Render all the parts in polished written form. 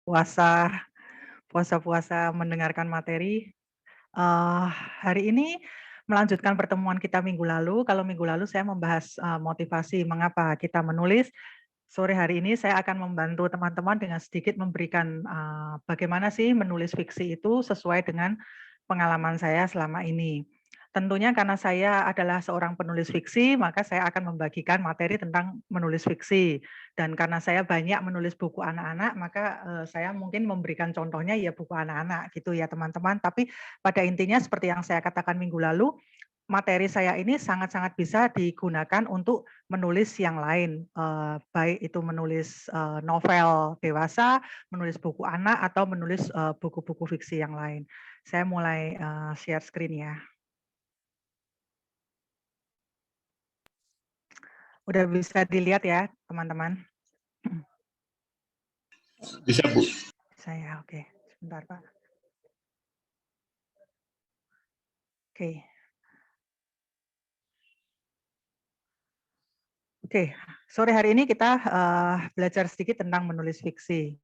puasa puasa-puasa mendengarkan materi. Hari ini melanjutkan pertemuan kita minggu lalu. Kalau minggu lalu saya membahas, motivasi mengapa kita menulis. Sore hari ini saya akan membantu teman-teman dengan sedikit memberikan, bagaimana sih menulis fiksi itu sesuai dengan pengalaman saya selama ini. Tentunya karena saya adalah seorang penulis fiksi, maka saya akan membagikan materi tentang menulis fiksi. Dan karena saya banyak menulis buku anak-anak, maka, saya mungkin memberikan contohnya ya buku anak-anak gitu ya teman-teman. Tapi pada intinya seperti yang saya katakan minggu lalu, materi saya ini sangat-sangat bisa digunakan untuk menulis yang lain, baik itu menulis, novel dewasa, menulis buku anak, atau menulis, buku-buku fiksi yang lain. Saya mulai, share screen ya. Udah bisa dilihat ya teman-teman? Bisa, Bu. Bisa ya, oke. Sebentar Pak. Oke. Oke, sore hari ini kita, belajar sedikit tentang menulis fiksi.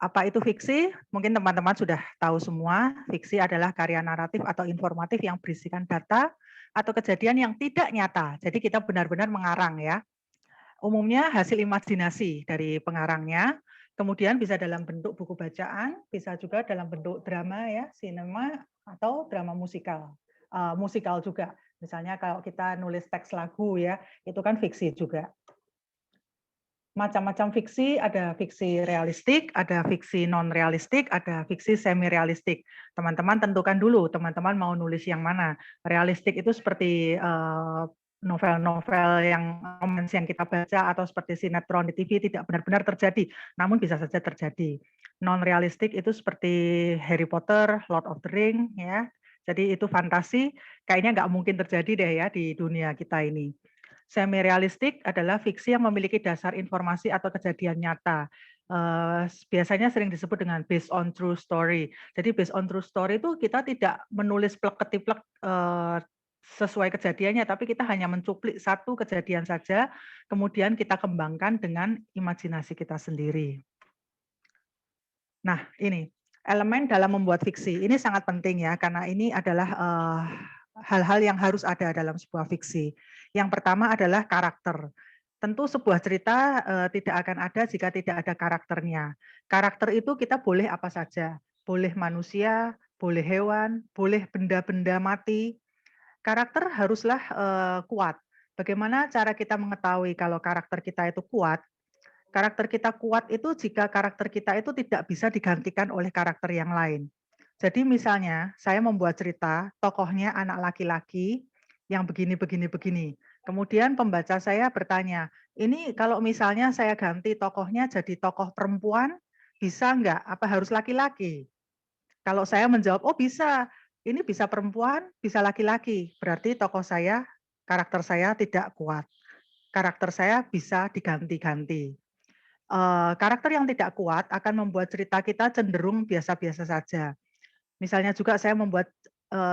Apa itu fiksi? Mungkin teman-teman sudah tahu semua, fiksi adalah karya naratif atau informatif yang berisikan data atau kejadian yang tidak nyata. Jadi kita benar-benar mengarang ya. Umumnya hasil imajinasi dari pengarangnya, kemudian bisa dalam bentuk buku bacaan, bisa juga dalam bentuk drama ya, sinema atau drama musikal. Musikal juga. Misalnya kalau kita nulis teks lagu ya, itu kan fiksi juga. Macam-macam fiksi, ada fiksi realistik, ada fiksi non-realistik, ada fiksi semi-realistik. Teman-teman tentukan dulu, teman-teman mau nulis yang mana. Realistik itu seperti novel-novel yang romans yang kita baca atau seperti sinetron di TV tidak benar-benar terjadi, namun bisa saja terjadi. Non-realistik itu seperti Harry Potter, Lord of the Ring, ya. Jadi itu fantasi, kayaknya nggak mungkin terjadi deh ya di dunia kita ini. Semi-realistik adalah fiksi yang memiliki dasar informasi atau kejadian nyata. Biasanya sering disebut dengan based on true story. Jadi based on true story itu kita tidak menulis plek-ketiplek sesuai kejadiannya, tapi kita hanya mencuplik satu kejadian saja, kemudian kita kembangkan dengan imajinasi kita sendiri. Nah, ini elemen dalam membuat fiksi. Ini sangat penting ya, karena ini adalah hal-hal yang harus ada dalam sebuah fiksi. Yang pertama adalah karakter. Tentu sebuah cerita tidak akan ada jika tidak ada karakternya. Karakter itu kita boleh apa saja, boleh manusia, boleh hewan, boleh benda-benda mati. Karakter haruslah kuat. Bagaimana cara kita mengetahui kalau karakter kita itu kuat? Karakter kita kuat itu jika karakter kita itu tidak bisa digantikan oleh karakter yang lain. Jadi misalnya saya membuat cerita, tokohnya anak laki-laki yang begini, begini, begini. Kemudian pembaca saya bertanya, ini kalau misalnya saya ganti tokohnya jadi tokoh perempuan, bisa nggak? Apa harus laki-laki? Kalau saya menjawab, oh bisa, ini bisa perempuan, bisa laki-laki. Berarti tokoh saya, karakter saya tidak kuat. Karakter saya bisa diganti-ganti. Karakter yang tidak kuat akan membuat cerita kita cenderung biasa-biasa saja. Misalnya juga saya membuat,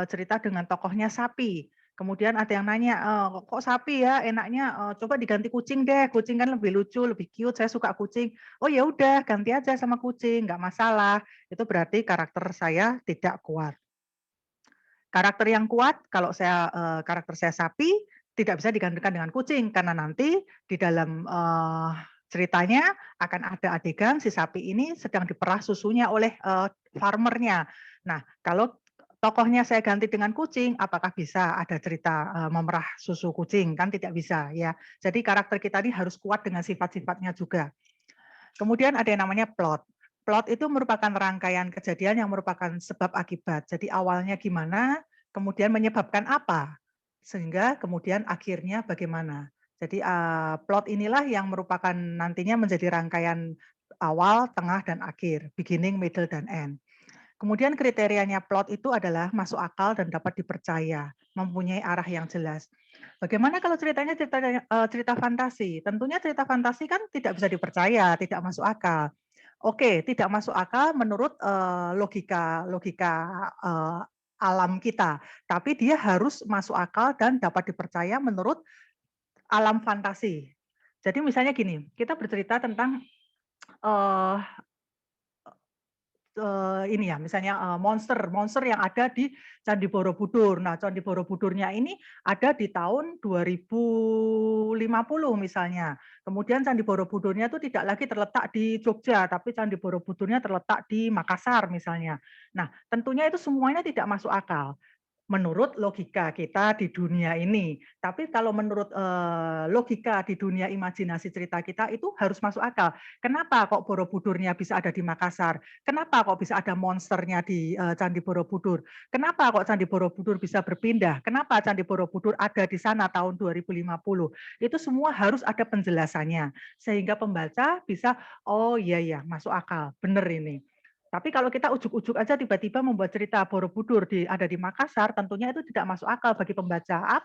cerita dengan tokohnya sapi, kemudian ada yang nanya, "Kok sapi ya enaknya, coba diganti kucing deh, kucing kan lebih lucu, lebih cute, saya suka kucing." "Oh ya udah ganti aja sama kucing, nggak masalah." Itu berarti karakter saya tidak kuat. Karakter yang kuat kalau saya, karakter saya sapi, tidak bisa digantikan dengan kucing karena nanti di dalam, ceritanya akan ada adegan si sapi ini sedang diperah susunya oleh, farmer-nya. Nah, kalau tokohnya saya ganti dengan kucing, apakah bisa ada cerita, memerah susu kucing? Kan tidak bisa ya. Jadi karakter kita ini harus kuat dengan sifat-sifatnya juga. Kemudian ada yang namanya plot. Plot itu merupakan rangkaian kejadian yang merupakan sebab akibat. Jadi awalnya gimana, kemudian menyebabkan apa, sehingga kemudian akhirnya bagaimana. Jadi plot inilah yang merupakan nantinya menjadi rangkaian awal, tengah, dan akhir, beginning, middle, dan end. Kemudian kriterianya plot itu adalah masuk akal dan dapat dipercaya, mempunyai arah yang jelas. Bagaimana kalau ceritanya cerita fantasi? Tentunya cerita fantasi kan tidak bisa dipercaya, tidak masuk akal. Oke, tidak masuk akal menurut, logika logika, alam kita, tapi dia harus masuk akal dan dapat dipercaya menurut alam fantasi. Jadi misalnya gini, kita bercerita tentang, eee ini ya, misalnya monster yang ada di Candi Borobudur. Nah, Candi Borobudurnya ini ada di tahun 2050 misalnya. Kemudian Candi Borobudurnya itu tidak lagi terletak di Jogja, tapi Candi Borobudurnya terletak di Makassar misalnya. Nah, tentunya itu semuanya tidak masuk akal menurut logika kita di dunia ini. Tapi kalau menurut logika di dunia imajinasi cerita kita itu harus masuk akal. Kenapa kok Borobudurnya bisa ada di Makassar? Kenapa kok bisa ada monsternya di Candi Borobudur? Kenapa kok Candi Borobudur bisa berpindah? Kenapa Candi Borobudur ada di sana tahun 2050? Itu semua harus ada penjelasannya. Sehingga pembaca bisa, oh iya ya, masuk akal, benar ini. Tapi kalau kita ujuk-ujuk aja tiba-tiba membuat cerita Borobudur ada di Makassar, tentunya itu tidak masuk akal bagi pembaca.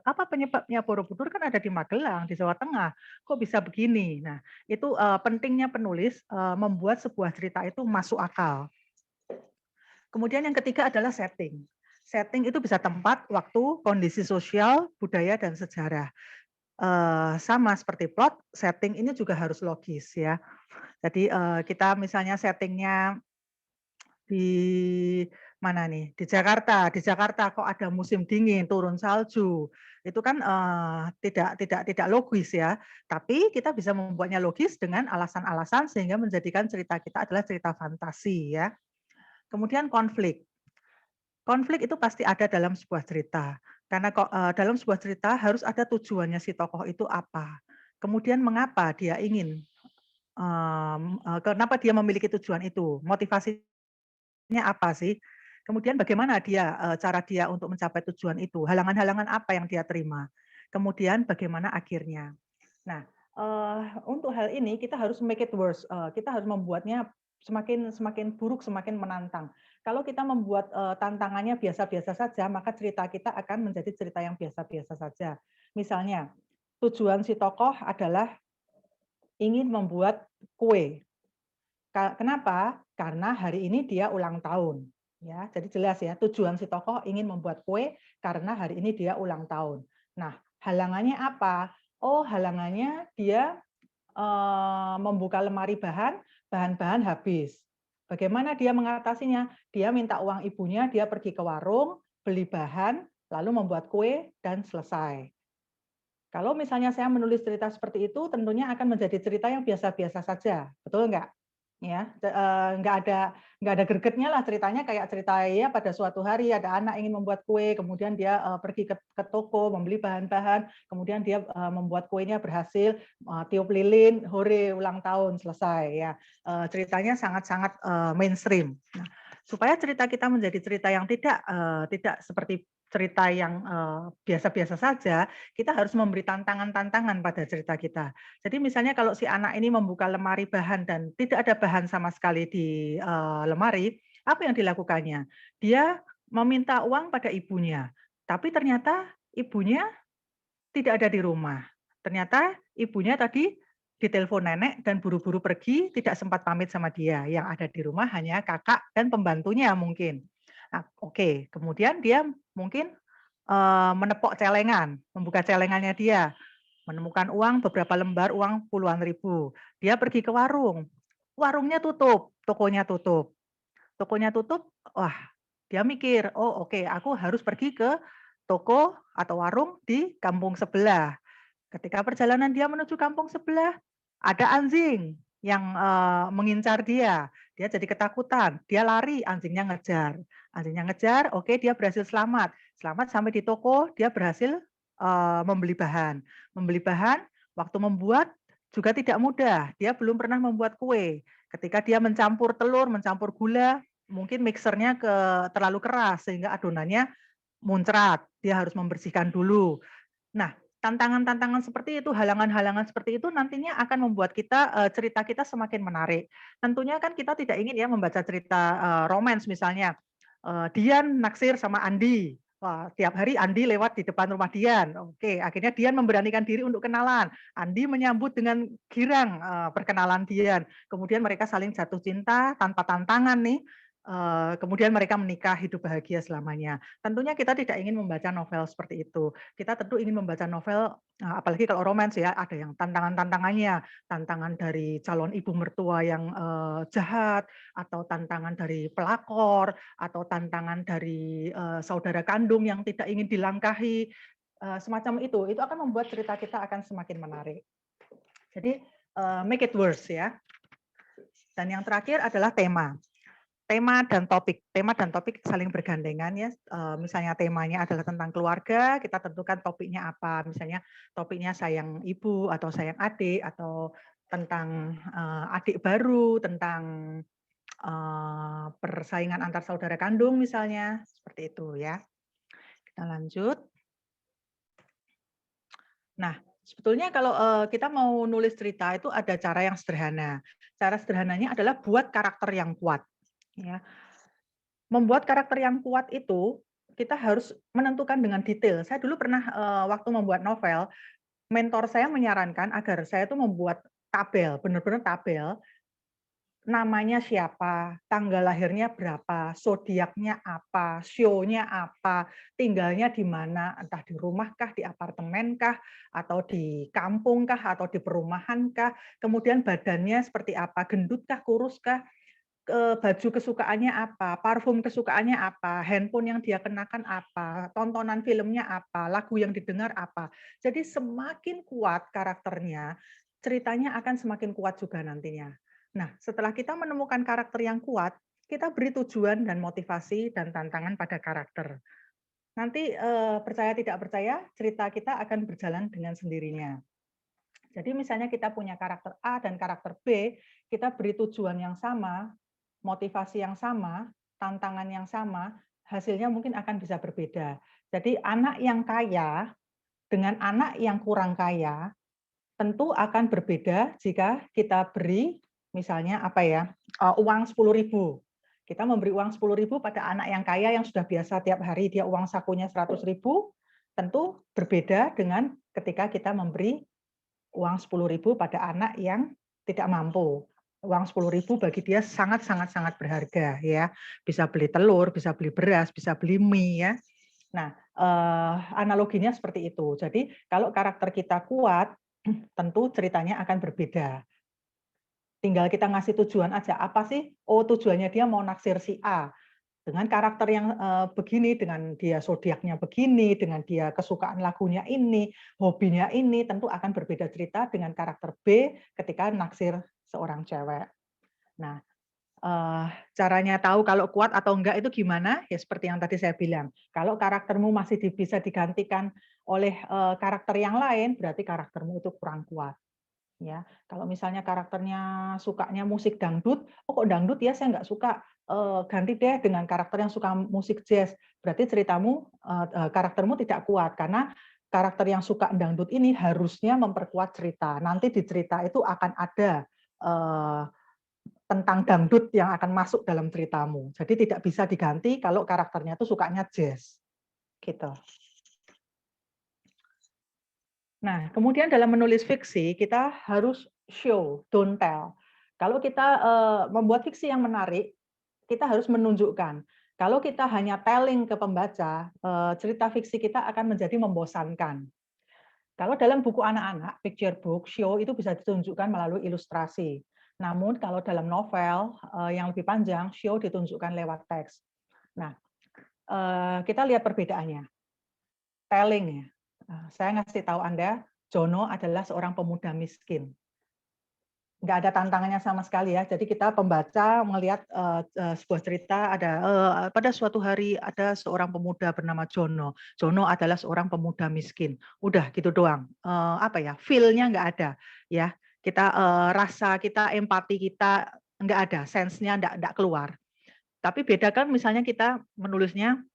Apa penyebabnya Borobudur kan ada di Magelang, di Jawa Tengah. Kok bisa begini? Nah, itu pentingnya penulis membuat sebuah cerita itu masuk akal. Kemudian yang ketiga adalah setting. Setting itu bisa tempat, waktu, kondisi sosial, budaya, dan sejarah. Sama seperti plot, setting ini juga harus logis ya. Jadi kita misalnya settingnya di mana nih? Di Jakarta. Di Jakarta kok ada musim dingin, turun salju. Itu kan tidak logis ya. Tapi kita bisa membuatnya logis dengan alasan-alasan sehingga menjadikan cerita kita adalah cerita fantasi ya. Kemudian konflik. Konflik itu pasti ada dalam sebuah cerita. Karena dalam sebuah cerita harus ada tujuannya si tokoh itu apa. Kemudian mengapa dia ingin kenapa dia memiliki tujuan itu, motivasinya apa sih? Kemudian bagaimana cara dia untuk mencapai tujuan itu, halangan-halangan apa yang dia terima. Kemudian bagaimana akhirnya. Nah, untuk hal ini kita harus make it worse, kita harus membuatnya semakin buruk, semakin menantang. Kalau kita membuat tantangannya biasa-biasa saja, maka cerita kita akan menjadi cerita yang biasa-biasa saja. Misalnya, tujuan si tokoh adalah ingin membuat kue. Kenapa? Karena hari ini dia ulang tahun. Ya, jadi jelas ya, tujuan si tokoh ingin membuat kue karena hari ini dia ulang tahun. Nah, halangannya apa? Oh, halangannya dia membuka lemari bahan-bahan habis. Bagaimana dia mengatasinya? Dia minta uang ibunya, dia pergi ke warung, beli bahan, lalu membuat kue dan selesai. Kalau misalnya saya menulis cerita seperti itu, tentunya akan menjadi cerita yang biasa-biasa saja, betul nggak? Ya, nggak ada gregetnya lah ceritanya, kayak cerita ya pada suatu hari ada anak ingin membuat kue, kemudian dia pergi ke toko membeli bahan-bahan, kemudian dia membuat kuenya berhasil, tiup lilin, hore ulang tahun selesai ya. Ceritanya sangat-sangat mainstream. Nah, supaya cerita kita menjadi cerita yang tidak seperti cerita yang biasa-biasa saja, kita harus memberi tantangan-tantangan pada cerita kita. Jadi misalnya kalau si anak ini membuka lemari bahan dan tidak ada bahan sama sekali di lemari, apa yang dilakukannya? Dia meminta uang pada ibunya, tapi ternyata ibunya tidak ada di rumah. Ternyata ibunya tadi ditelepon nenek dan buru-buru pergi, tidak sempat pamit sama dia. Yang ada di rumah hanya kakak dan pembantunya mungkin. Nah, oke. Kemudian dia mungkin menepok celengan, membuka celengannya dia, menemukan uang beberapa lembar uang puluhan ribu. Dia pergi ke warung, warungnya tutup, tokonya tutup. Tokonya tutup, wah dia mikir, oh oke, aku harus pergi ke toko atau warung di kampung sebelah. Ketika perjalanan dia menuju kampung sebelah, ada anjing yang mengincar dia. Dia jadi ketakutan, dia lari, anjingnya ngejar. Anjingnya ngejar, oke dia berhasil selamat. Selamat sampai di toko, dia berhasil membeli bahan. Membeli bahan, waktu membuat juga tidak mudah. Dia belum pernah membuat kue. Ketika dia mencampur telur, mencampur gula, mungkin mixernya terlalu keras sehingga adonannya muncrat. Dia harus membersihkan dulu. Nah, tantangan-tantangan seperti itu, halangan-halangan seperti itu nantinya akan membuat kita cerita kita semakin menarik. Tentunya kan kita tidak ingin ya membaca cerita romance misalnya, Dian naksir sama Andi. Wah, tiap hari Andi lewat di depan rumah Dian. Oke, akhirnya Dian memberanikan diri untuk kenalan. Andi menyambut dengan girang perkenalan Dian. Kemudian mereka saling jatuh cinta tanpa tantangan nih. kemudian mereka menikah, hidup bahagia selamanya. Tentunya kita tidak ingin membaca novel seperti itu. Kita tentu ingin membaca novel, apalagi kalau romance ya, ada yang tantangan-tantangannya, tantangan dari calon ibu mertua yang, jahat, atau tantangan dari pelakor, atau tantangan dari, saudara kandung yang tidak ingin dilangkahi, semacam itu akan membuat cerita kita akan semakin menarik. Jadi, make it worse ya. Dan yang terakhir adalah tema. Tema dan topik saling bergandengan ya. Misalnya temanya adalah tentang keluarga, kita tentukan topiknya apa. Misalnya topiknya sayang ibu atau sayang adik, atau tentang adik baru, tentang persaingan antar saudara kandung misalnya, seperti itu ya. Kita lanjut. Nah, sebetulnya kalau kita mau nulis cerita itu ada cara yang sederhana. Cara sederhananya adalah buat karakter yang kuat. Ya. Membuat karakter yang kuat itu, kita harus menentukan dengan detail. Saya dulu pernah, waktu membuat novel, mentor saya menyarankan agar saya itu membuat tabel, benar-benar tabel, namanya siapa, tanggal lahirnya berapa, zodiaknya apa, sionya apa, tinggalnya di mana, entah di rumah kah, di apartemen kah, atau di kampung kah, atau di perumahan kah, kemudian badannya seperti apa, gendut kah, kurus kah, baju kesukaannya apa, parfum kesukaannya apa, handphone yang dia kenakan apa, tontonan filmnya apa, lagu yang didengar apa. Jadi semakin kuat karakternya, ceritanya akan semakin kuat juga nantinya. Nah, setelah kita menemukan karakter yang kuat, kita beri tujuan dan motivasi dan tantangan pada karakter. Nanti percaya tidak percaya, cerita kita akan berjalan dengan sendirinya. Jadi misalnya kita punya karakter A dan karakter B, kita beri tujuan yang sama, motivasi yang sama, tantangan yang sama, hasilnya mungkin akan bisa berbeda. Jadi anak yang kaya dengan anak yang kurang kaya tentu akan berbeda jika kita beri misalnya apa ya, uang 10.000. Kita memberi uang 10.000 pada anak yang kaya yang sudah biasa tiap hari dia uang sakunya 100.000, tentu berbeda dengan ketika kita memberi uang 10.000 pada anak yang tidak mampu. Uang 10.000 bagi dia sangat berharga ya. Bisa beli telur, bisa beli beras, bisa beli mie ya. Nah, analoginya seperti itu. Jadi kalau karakter kita kuat, tentu ceritanya akan berbeda. Tinggal kita ngasih tujuan aja. Apa sih? Oh, tujuannya dia mau naksir si A. Dengan karakter yang begini, dengan dia zodiaknya begini, dengan dia kesukaan lagunya ini, hobinya ini, tentu akan berbeda cerita dengan karakter B ketika naksir seorang cewek. Nah, caranya tahu kalau kuat atau enggak itu gimana? Ya seperti yang tadi saya bilang. Kalau karaktermu masih bisa digantikan oleh karakter yang lain, berarti karaktermu itu kurang kuat. Ya, kalau misalnya karakternya sukanya musik dangdut, oh kok dangdut ya saya nggak suka, ganti deh dengan karakter yang suka musik jazz. Berarti ceritamu, karaktermu tidak kuat karena karakter yang suka dangdut ini harusnya memperkuat cerita. Nanti di cerita itu akan ada tentang dangdut yang akan masuk dalam ceritamu. Jadi tidak bisa diganti kalau karakternya itu sukanya jazz, gitu. Nah, kemudian dalam menulis fiksi, kita harus show, don't tell. Kalau kita membuat fiksi yang menarik, kita harus menunjukkan. Kalau kita hanya telling ke pembaca, cerita fiksi kita akan menjadi membosankan. Kalau dalam buku anak-anak, picture book, show itu bisa ditunjukkan melalui ilustrasi. Namun kalau dalam novel yang lebih panjang, show ditunjukkan lewat teks. Nah, kita lihat perbedaannya. Telling ya. Saya ngasih tahu Anda, Jono adalah seorang pemuda miskin. Nggak ada tantangannya sama sekali ya. Jadi kita pembaca melihat sebuah cerita ada pada suatu hari ada seorang pemuda bernama Jono. Jono adalah seorang pemuda miskin. Udah gitu doang. Apa ya? Feel-nya nggak ada ya. Kita rasa kita, empati kita nggak ada, sense-nya nggak keluar. Tapi bedakan misalnya kita menulisnya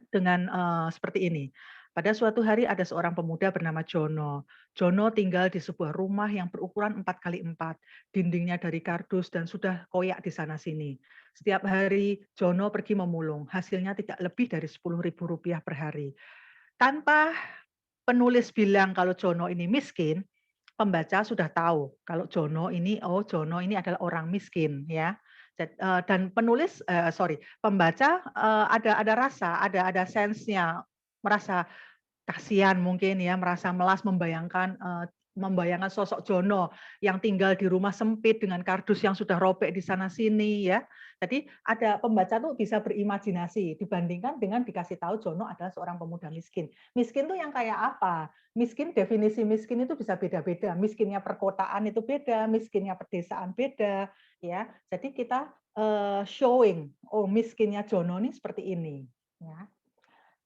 dengan seperti ini. Pada suatu hari ada seorang pemuda bernama Jono. Jono tinggal di sebuah rumah yang berukuran 4x4. Dindingnya dari kardus dan sudah koyak di sana-sini. Setiap hari Jono pergi memulung. Hasilnya tidak lebih dari Rp10.000 per hari. Tanpa penulis bilang kalau Jono ini miskin, pembaca sudah tahu kalau Jono ini, oh Jono ini adalah orang miskin ya. Dan penulis pembaca ada rasa, ada sense-nya, merasa kasihan mungkin ya, merasa melas membayangkan sosok Jono yang tinggal di rumah sempit dengan kardus yang sudah robek di sana sini ya. Jadi ada pembaca tuh bisa berimajinasi dibandingkan dengan dikasih tahu Jono adalah seorang pemuda miskin. Miskin tuh yang kayak apa? Miskin, definisi miskin itu bisa beda-beda. Miskinnya perkotaan itu beda, miskinnya pedesaan beda ya. Jadi kita showing, oh miskinnya Jono nih seperti ini ya.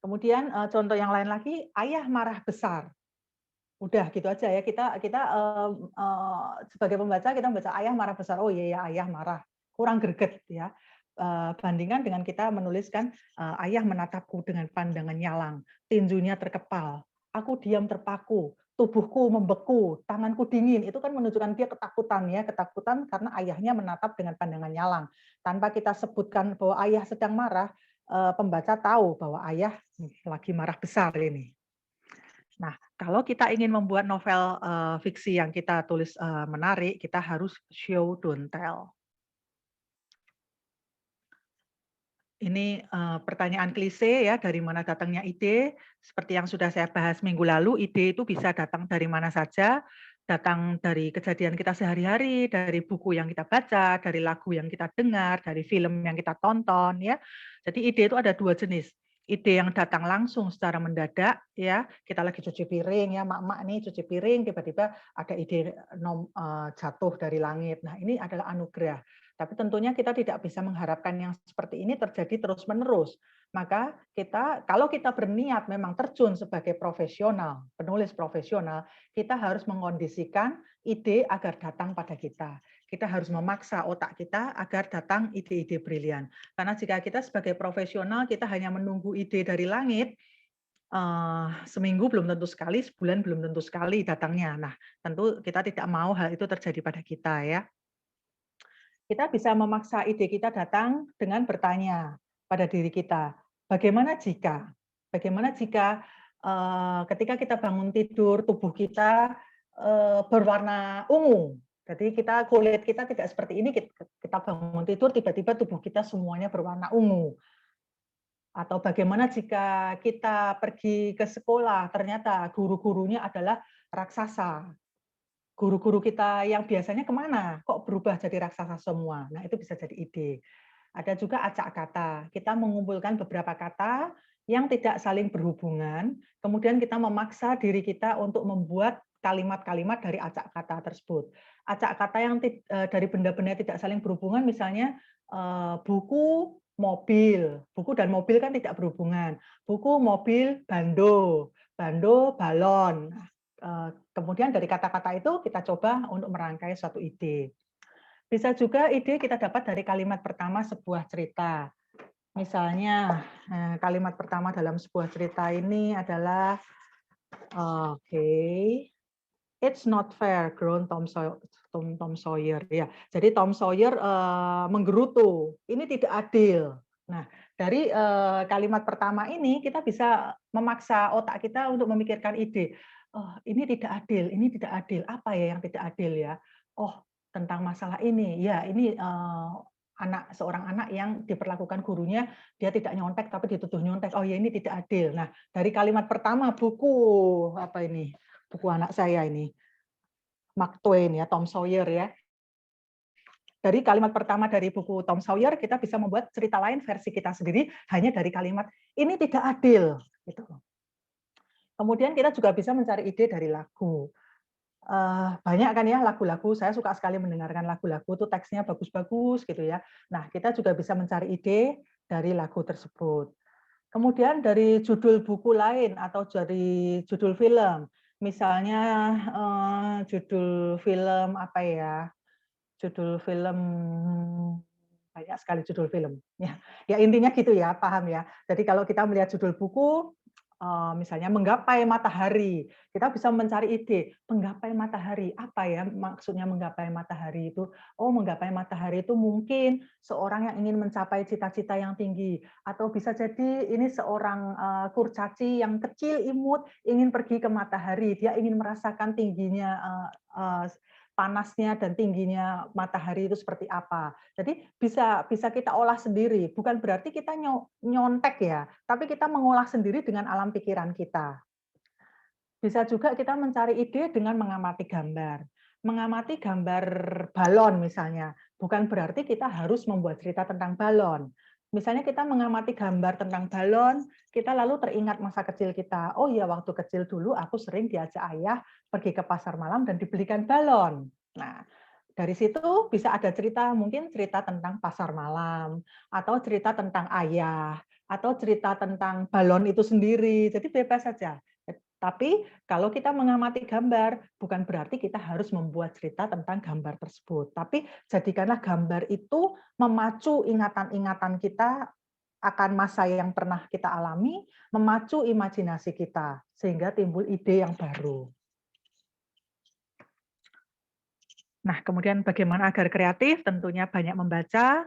Kemudian contoh yang lain lagi, ayah marah besar. Udah gitu aja ya, kita kita sebagai pembaca kita membaca ayah marah besar. Oh iya ya, ayah marah, kurang greget ya. Bandingkan dengan kita menuliskan ayah menatapku dengan pandangan nyalang, tinjunya terkepal, aku diam terpaku, tubuhku membeku, tanganku dingin. Itu kan menunjukkan dia ketakutan ya, ketakutan karena ayahnya menatap dengan pandangan nyalang. Tanpa kita sebutkan bahwa ayah sedang marah, pembaca tahu bahwa ayah lagi marah besar ini. Nah, kalau kita ingin membuat novel fiksi yang kita tulis menarik, kita harus show don't tell. Ini pertanyaan klise ya, dari mana datangnya ide? Seperti yang sudah saya bahas minggu lalu, ide itu bisa datang dari mana saja, datang dari kejadian kita sehari-hari, dari buku yang kita baca, dari lagu yang kita dengar, dari film yang kita tonton ya. Jadi ide itu ada dua jenis. Ide yang datang langsung secara mendadak ya, kita lagi cuci piring ya, mak-mak nih cuci piring, tiba-tiba ada ide jatuh dari langit. Nah, ini adalah anugerah. Tapi tentunya kita tidak bisa mengharapkan yang seperti ini terjadi terus-menerus. Maka kalau kita berniat memang terjun sebagai profesional, penulis profesional, kita harus mengkondisikan ide agar datang pada kita. Kita harus memaksa otak kita agar datang ide-ide brilian. Karena jika kita sebagai profesional, kita hanya menunggu ide dari langit, seminggu belum tentu sekali, sebulan belum tentu sekali datangnya. Nah, tentu kita tidak mau hal itu terjadi pada kita ya. Kita bisa memaksa ide kita datang dengan bertanya pada diri kita, bagaimana jika? Bagaimana jika ketika kita bangun tidur, tubuh kita berwarna ungu. Jadi kulit kita tidak seperti ini, kita bangun tidur, tiba-tiba tubuh kita semuanya berwarna ungu. Atau bagaimana jika kita pergi ke sekolah, ternyata guru-gurunya adalah raksasa. Guru-guru kita yang biasanya kemana? Kok berubah jadi raksasa semua? Nah, itu bisa jadi ide. Ada juga acak kata. Kita mengumpulkan beberapa kata yang tidak saling berhubungan, kemudian kita memaksa diri kita untuk membuat kalimat-kalimat dari acak kata tersebut. Acak kata yang dari benda-benda tidak saling berhubungan, misalnya buku, mobil. Buku dan mobil kan tidak berhubungan. Buku, mobil, bando. Bando, balon. Kemudian dari kata-kata itu kita coba untuk merangkai suatu ide. Bisa juga ide kita dapat dari kalimat pertama sebuah cerita. Misalnya kalimat pertama dalam sebuah cerita ini adalah it's not fair, groaned Tom Sawyer. Ya, jadi Tom Sawyer menggerutu. Ini tidak adil. Nah, dari kalimat pertama ini kita bisa memaksa otak kita untuk memikirkan ide. Oh, ini tidak adil. Ini tidak adil. Apa ya yang tidak adil ya? Oh, tentang masalah ini. Ya, ini seorang anak yang diperlakukan gurunya, dia tidak nyontek tapi dituduh nyontek. Oh ya, ini tidak adil. Nah, dari kalimat pertama buku apa ini? Buku anak saya ini, Mark Twain ya, Tom Sawyer ya. Dari kalimat pertama dari buku Tom Sawyer, kita bisa membuat cerita lain versi kita sendiri hanya dari kalimat ini tidak adil. Gitu. Kemudian kita juga bisa mencari ide dari lagu. Banyak kan ya lagu-lagu, saya suka sekali mendengarkan lagu-lagu, tuh teksnya bagus-bagus gitu ya. Nah, kita juga bisa mencari ide dari lagu tersebut. Kemudian dari judul buku lain atau dari judul film, misalnya judul film apa ya? Judul film banyak sekali judul film. Ya, intinya gitu ya, paham ya. Jadi kalau kita melihat judul buku, misalnya menggapai matahari. Kita bisa mencari ide, menggapai matahari, apa ya maksudnya menggapai matahari itu? Oh, menggapai matahari itu mungkin seorang yang ingin mencapai cita-cita yang tinggi, atau bisa jadi ini seorang kurcaci yang kecil imut ingin pergi ke matahari, dia ingin merasakan tingginya panasnya dan tingginya matahari itu seperti apa. Jadi bisa kita olah sendiri, bukan berarti kita nyontek ya, tapi kita mengolah sendiri dengan alam pikiran kita. Bisa juga kita mencari ide dengan mengamati gambar. Mengamati gambar balon misalnya, bukan berarti kita harus membuat cerita tentang balon. Misalnya kita mengamati gambar tentang balon, kita lalu teringat masa kecil kita. Oh iya, waktu kecil dulu aku sering diajak ayah pergi ke pasar malam dan dibelikan balon. Nah, dari situ bisa ada cerita, mungkin cerita tentang pasar malam, atau cerita tentang ayah, atau cerita tentang balon itu sendiri. Jadi bebas saja. Tapi kalau kita mengamati gambar, bukan berarti kita harus membuat cerita tentang gambar tersebut. Tapi jadikanlah gambar itu memacu ingatan-ingatan kita akan masa yang pernah kita alami, memacu imajinasi kita, sehingga timbul ide yang baru. Nah, kemudian bagaimana agar kreatif? Tentunya banyak membaca,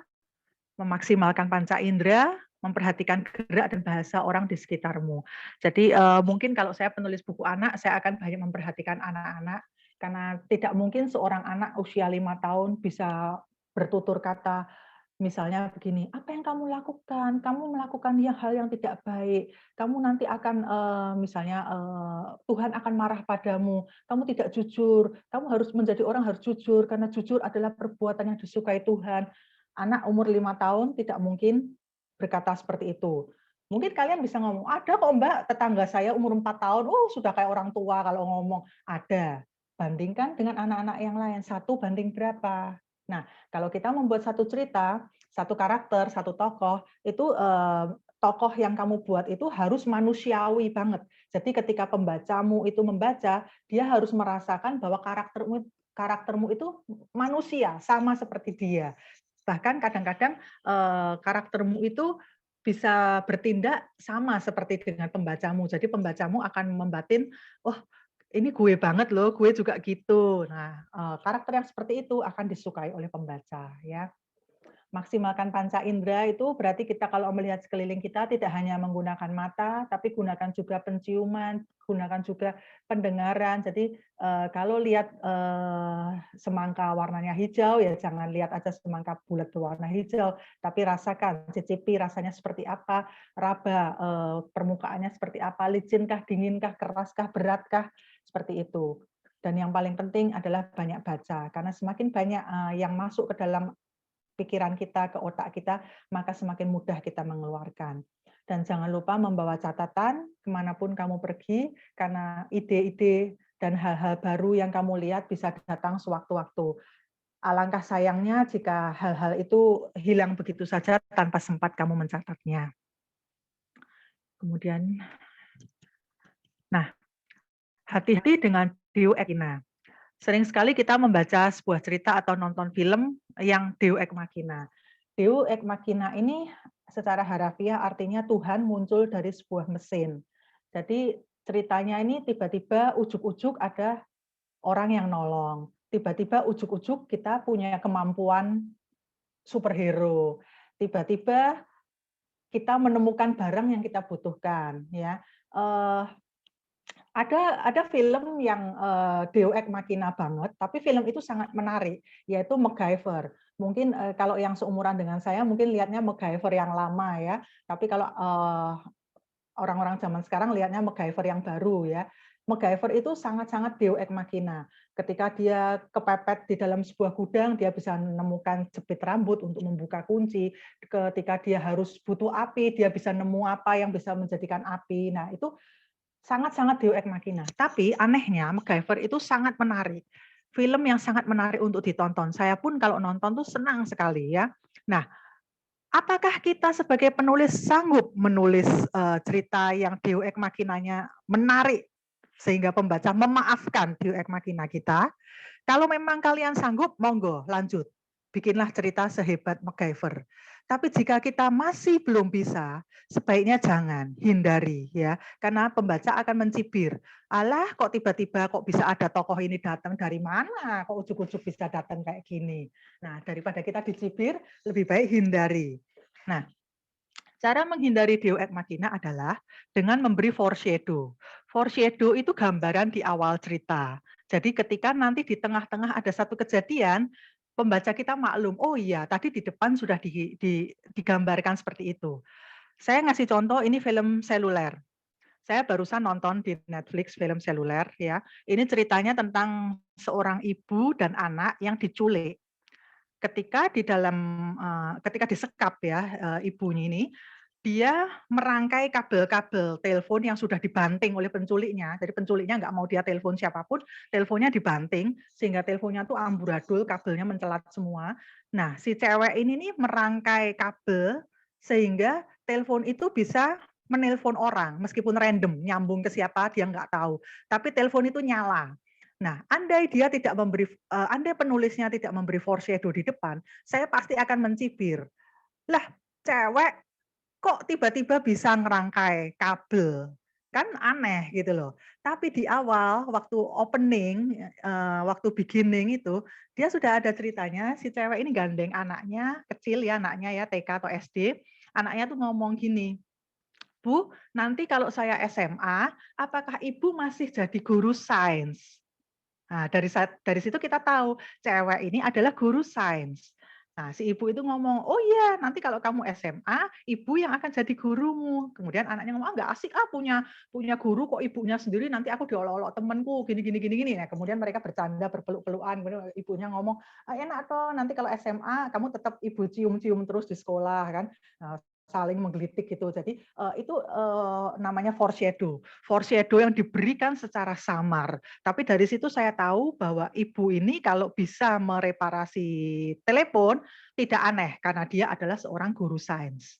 memaksimalkan panca indera, memperhatikan gerak dan bahasa orang di sekitarmu. Jadi mungkin kalau saya penulis buku anak, saya akan banyak memperhatikan anak-anak, karena tidak mungkin seorang anak usia 5 tahun bisa bertutur kata, misalnya begini, apa yang kamu lakukan? Kamu melakukan hal yang tidak baik. Kamu nanti akan misalnya Tuhan akan marah padamu. Kamu tidak jujur. Kamu harus menjadi orang harus jujur karena jujur adalah perbuatan yang disukai Tuhan. Anak umur 5 tahun tidak mungkin berkata seperti itu. Mungkin kalian bisa ngomong, ada kok Mbak, tetangga saya umur 4 tahun, sudah kayak orang tua kalau ngomong. Ada. Bandingkan dengan anak-anak yang lain, 1 banding berapa? Nah, kalau kita membuat satu cerita, satu karakter, satu tokoh, itu tokoh yang kamu buat itu harus manusiawi banget. Jadi ketika pembacamu itu membaca, dia harus merasakan bahwa karaktermu itu manusia, sama seperti dia. Bahkan kadang-kadang karaktermu itu bisa bertindak sama seperti dengan pembacamu. Jadi pembacamu akan membatin, oh ini gue banget loh, gue juga gitu. Nah, karakter yang seperti itu akan disukai oleh pembaca, ya. Maksimalkan panca indera itu berarti kita kalau melihat sekeliling kita tidak hanya menggunakan mata, tapi gunakan juga penciuman, gunakan juga pendengaran. Jadi kalau lihat semangka warnanya hijau, ya jangan lihat aja semangka bulat berwarna hijau, tapi rasakan, cicipi rasanya seperti apa, raba permukaannya seperti apa, licinkah, dinginkah, keraskah, beratkah, seperti itu. Dan yang paling penting adalah banyak baca, karena semakin banyak yang masuk ke dalam pikiran kita, ke otak kita, maka semakin mudah kita mengeluarkan. Dan jangan lupa membawa catatan kemanapun kamu pergi, karena ide-ide dan hal-hal baru yang kamu lihat bisa datang sewaktu-waktu. Alangkah sayangnya jika hal-hal itu hilang begitu saja tanpa sempat kamu mencatatnya. Kemudian, nah, hati-hati dengan Deo Ekina. Sering sekali kita membaca sebuah cerita atau nonton film yang Deo Ex Machina. Deo Ex Machina ini secara harafiah artinya Tuhan muncul dari sebuah mesin. Jadi ceritanya ini tiba-tiba ujuk-ujuk ada orang yang nolong. Tiba-tiba ujuk-ujuk kita punya kemampuan superhero. Tiba-tiba kita menemukan barang yang kita butuhkan. Ya, ada film yang Deus Ex Machina banget, tapi film itu sangat menarik, yaitu MacGyver. Mungkin kalau yang seumuran dengan saya mungkin lihatnya MacGyver yang lama ya, tapi kalau orang-orang zaman sekarang lihatnya MacGyver yang baru ya. MacGyver itu sangat-sangat Deus Ex Machina. Ketika dia kepepet di dalam sebuah gudang, dia bisa menemukan jepit rambut untuk membuka kunci. Ketika dia harus butuh api, dia bisa nemu apa yang bisa menjadikan api. Nah, itu sangat-sangat Deus Ex Machina. Tapi anehnya MacGyver itu sangat menarik. Film yang sangat menarik untuk ditonton. Saya pun kalau nonton tuh senang sekali ya. Nah, apakah kita sebagai penulis sanggup menulis cerita yang Deus Ex Machinanya menarik sehingga pembaca memaafkan Deus Ex Machina kita? Kalau memang kalian sanggup, monggo lanjut. bikinlah cerita sehebat MacGyver. Tapi jika kita masih belum bisa, sebaiknya jangan, hindari ya. Karena pembaca akan mencibir. Alah, kok tiba-tiba kok bisa ada tokoh ini datang dari mana? Kok ujuk-ujuk bisa datang kayak gini? Nah, daripada kita dicibir, lebih baik hindari. Nah, cara menghindari Deo Ex Machina adalah dengan memberi foreshadow. Foreshadow itu gambaran di awal cerita. Jadi ketika nanti di tengah-tengah ada satu kejadian, pembaca kita maklum, oh iya tadi di depan sudah digambarkan seperti itu. Saya ngasih contoh, ini film seluler. Saya barusan nonton di Netflix film seluler ya. Ini ceritanya tentang seorang ibu dan anak yang diculik. Ketika ketika disekap ya ibunya ini, dia merangkai kabel-kabel telepon yang sudah dibanting oleh penculiknya. Jadi penculiknya nggak mau dia telepon siapapun, teleponnya dibanting sehingga teleponnya tuh amburadul, kabelnya mencelat semua. Nah, si cewek ini nih merangkai kabel sehingga telepon itu bisa menelpon orang meskipun random, nyambung ke siapa dia nggak tahu. Tapi telepon itu nyala. Nah, andai andai penulisnya tidak memberi foreshadow di depan, saya pasti akan mencibir. Lah, cewek kok tiba-tiba bisa ngerangkai kabel? Kan aneh gitu loh. Tapi di awal waktu opening, waktu beginning itu, dia sudah ada ceritanya, si cewek ini gandeng anaknya, kecil ya anaknya ya, TK atau SD, anaknya tuh ngomong gini, "Bu, nanti kalau saya SMA, apakah Ibu masih jadi guru sains?" Nah, dari situ kita tahu cewek ini adalah guru sains. Nah, si ibu itu ngomong, "Oh iya, nanti kalau kamu SMA, ibu yang akan jadi gurumu." Kemudian anaknya ngomong, "Ah, nggak asik ah punya punya guru kok ibunya sendiri nanti aku diolok-olok temenku gini gini gini gini." Nah, kemudian mereka bercanda berpeluk-pelukan. Kemudian ibunya ngomong, "Ah, enak toh nanti kalau SMA kamu tetap ibu cium-cium terus di sekolah kan." Nah, saling menggelitik gitu. Jadi itu namanya foreshadow. Foreshadow yang diberikan secara samar. Tapi dari situ saya tahu bahwa ibu ini kalau bisa mereparasi telepon tidak aneh karena dia adalah seorang guru sains.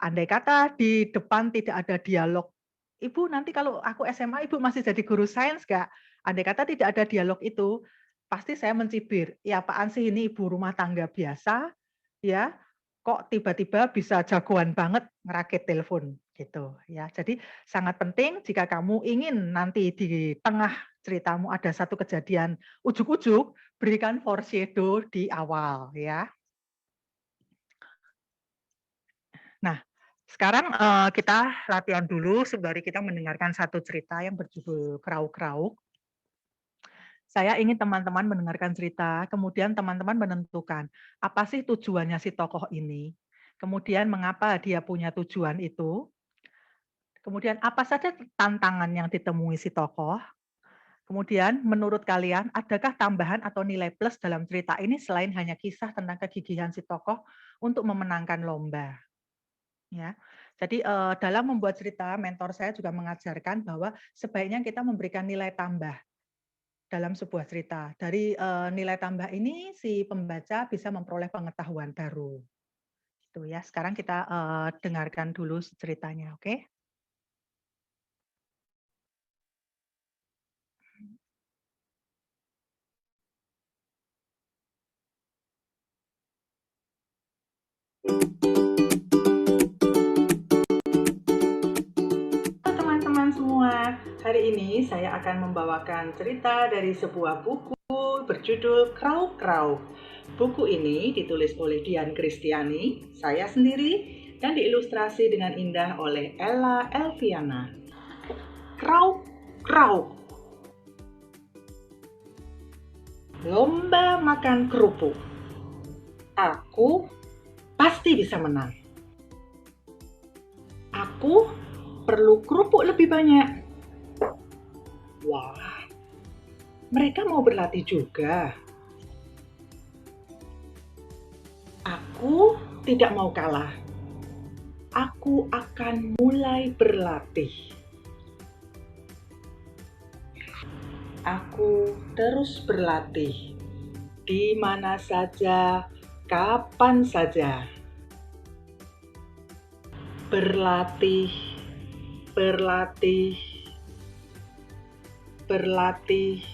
Andai kata di depan tidak ada dialog, "Ibu nanti kalau aku SMA Ibu masih jadi guru sains nggak?" Andai kata tidak ada dialog itu, pasti saya mencibir, "Ya apaan sih ini ibu rumah tangga biasa, ya, kok tiba-tiba bisa jagoan banget ngerakit telepon," gitu ya. Jadi sangat penting jika kamu ingin nanti di tengah ceritamu ada satu kejadian ujuk-ujuk, berikan foreshadow di awal ya. Nah, sekarang, kita latihan dulu sembari kita mendengarkan satu cerita yang berjudul Krauk-Krauk. Saya ingin teman-teman mendengarkan cerita, kemudian teman-teman menentukan, apa sih tujuannya si tokoh ini, kemudian mengapa dia punya tujuan itu, kemudian apa saja tantangan yang ditemui si tokoh, kemudian menurut kalian adakah tambahan atau nilai plus dalam cerita ini selain hanya kisah tentang kegigihan si tokoh untuk memenangkan lomba, ya. Jadi, dalam membuat cerita mentor saya juga mengajarkan bahwa sebaiknya kita memberikan nilai tambah dalam sebuah cerita. Dari, nilai tambah ini si pembaca bisa memperoleh pengetahuan baru, gitu ya. Sekarang kita, dengarkan dulu ceritanya, oke? Halo teman-teman semua, hari ini saya akan membawakan cerita dari sebuah buku berjudul Krauk-Krauk. Buku ini ditulis oleh Dian Kristiani, saya sendiri, dan diilustrasi dengan indah oleh Ella Elviana. Krauk-Krauk. Lomba makan kerupuk. Aku pasti bisa menang. Aku perlu kerupuk lebih banyak. Wah, mereka mau berlatih juga. Aku tidak mau kalah. Aku akan mulai berlatih. Aku terus berlatih. Di mana saja, kapan saja. Berlatih, berlatih, berlatih,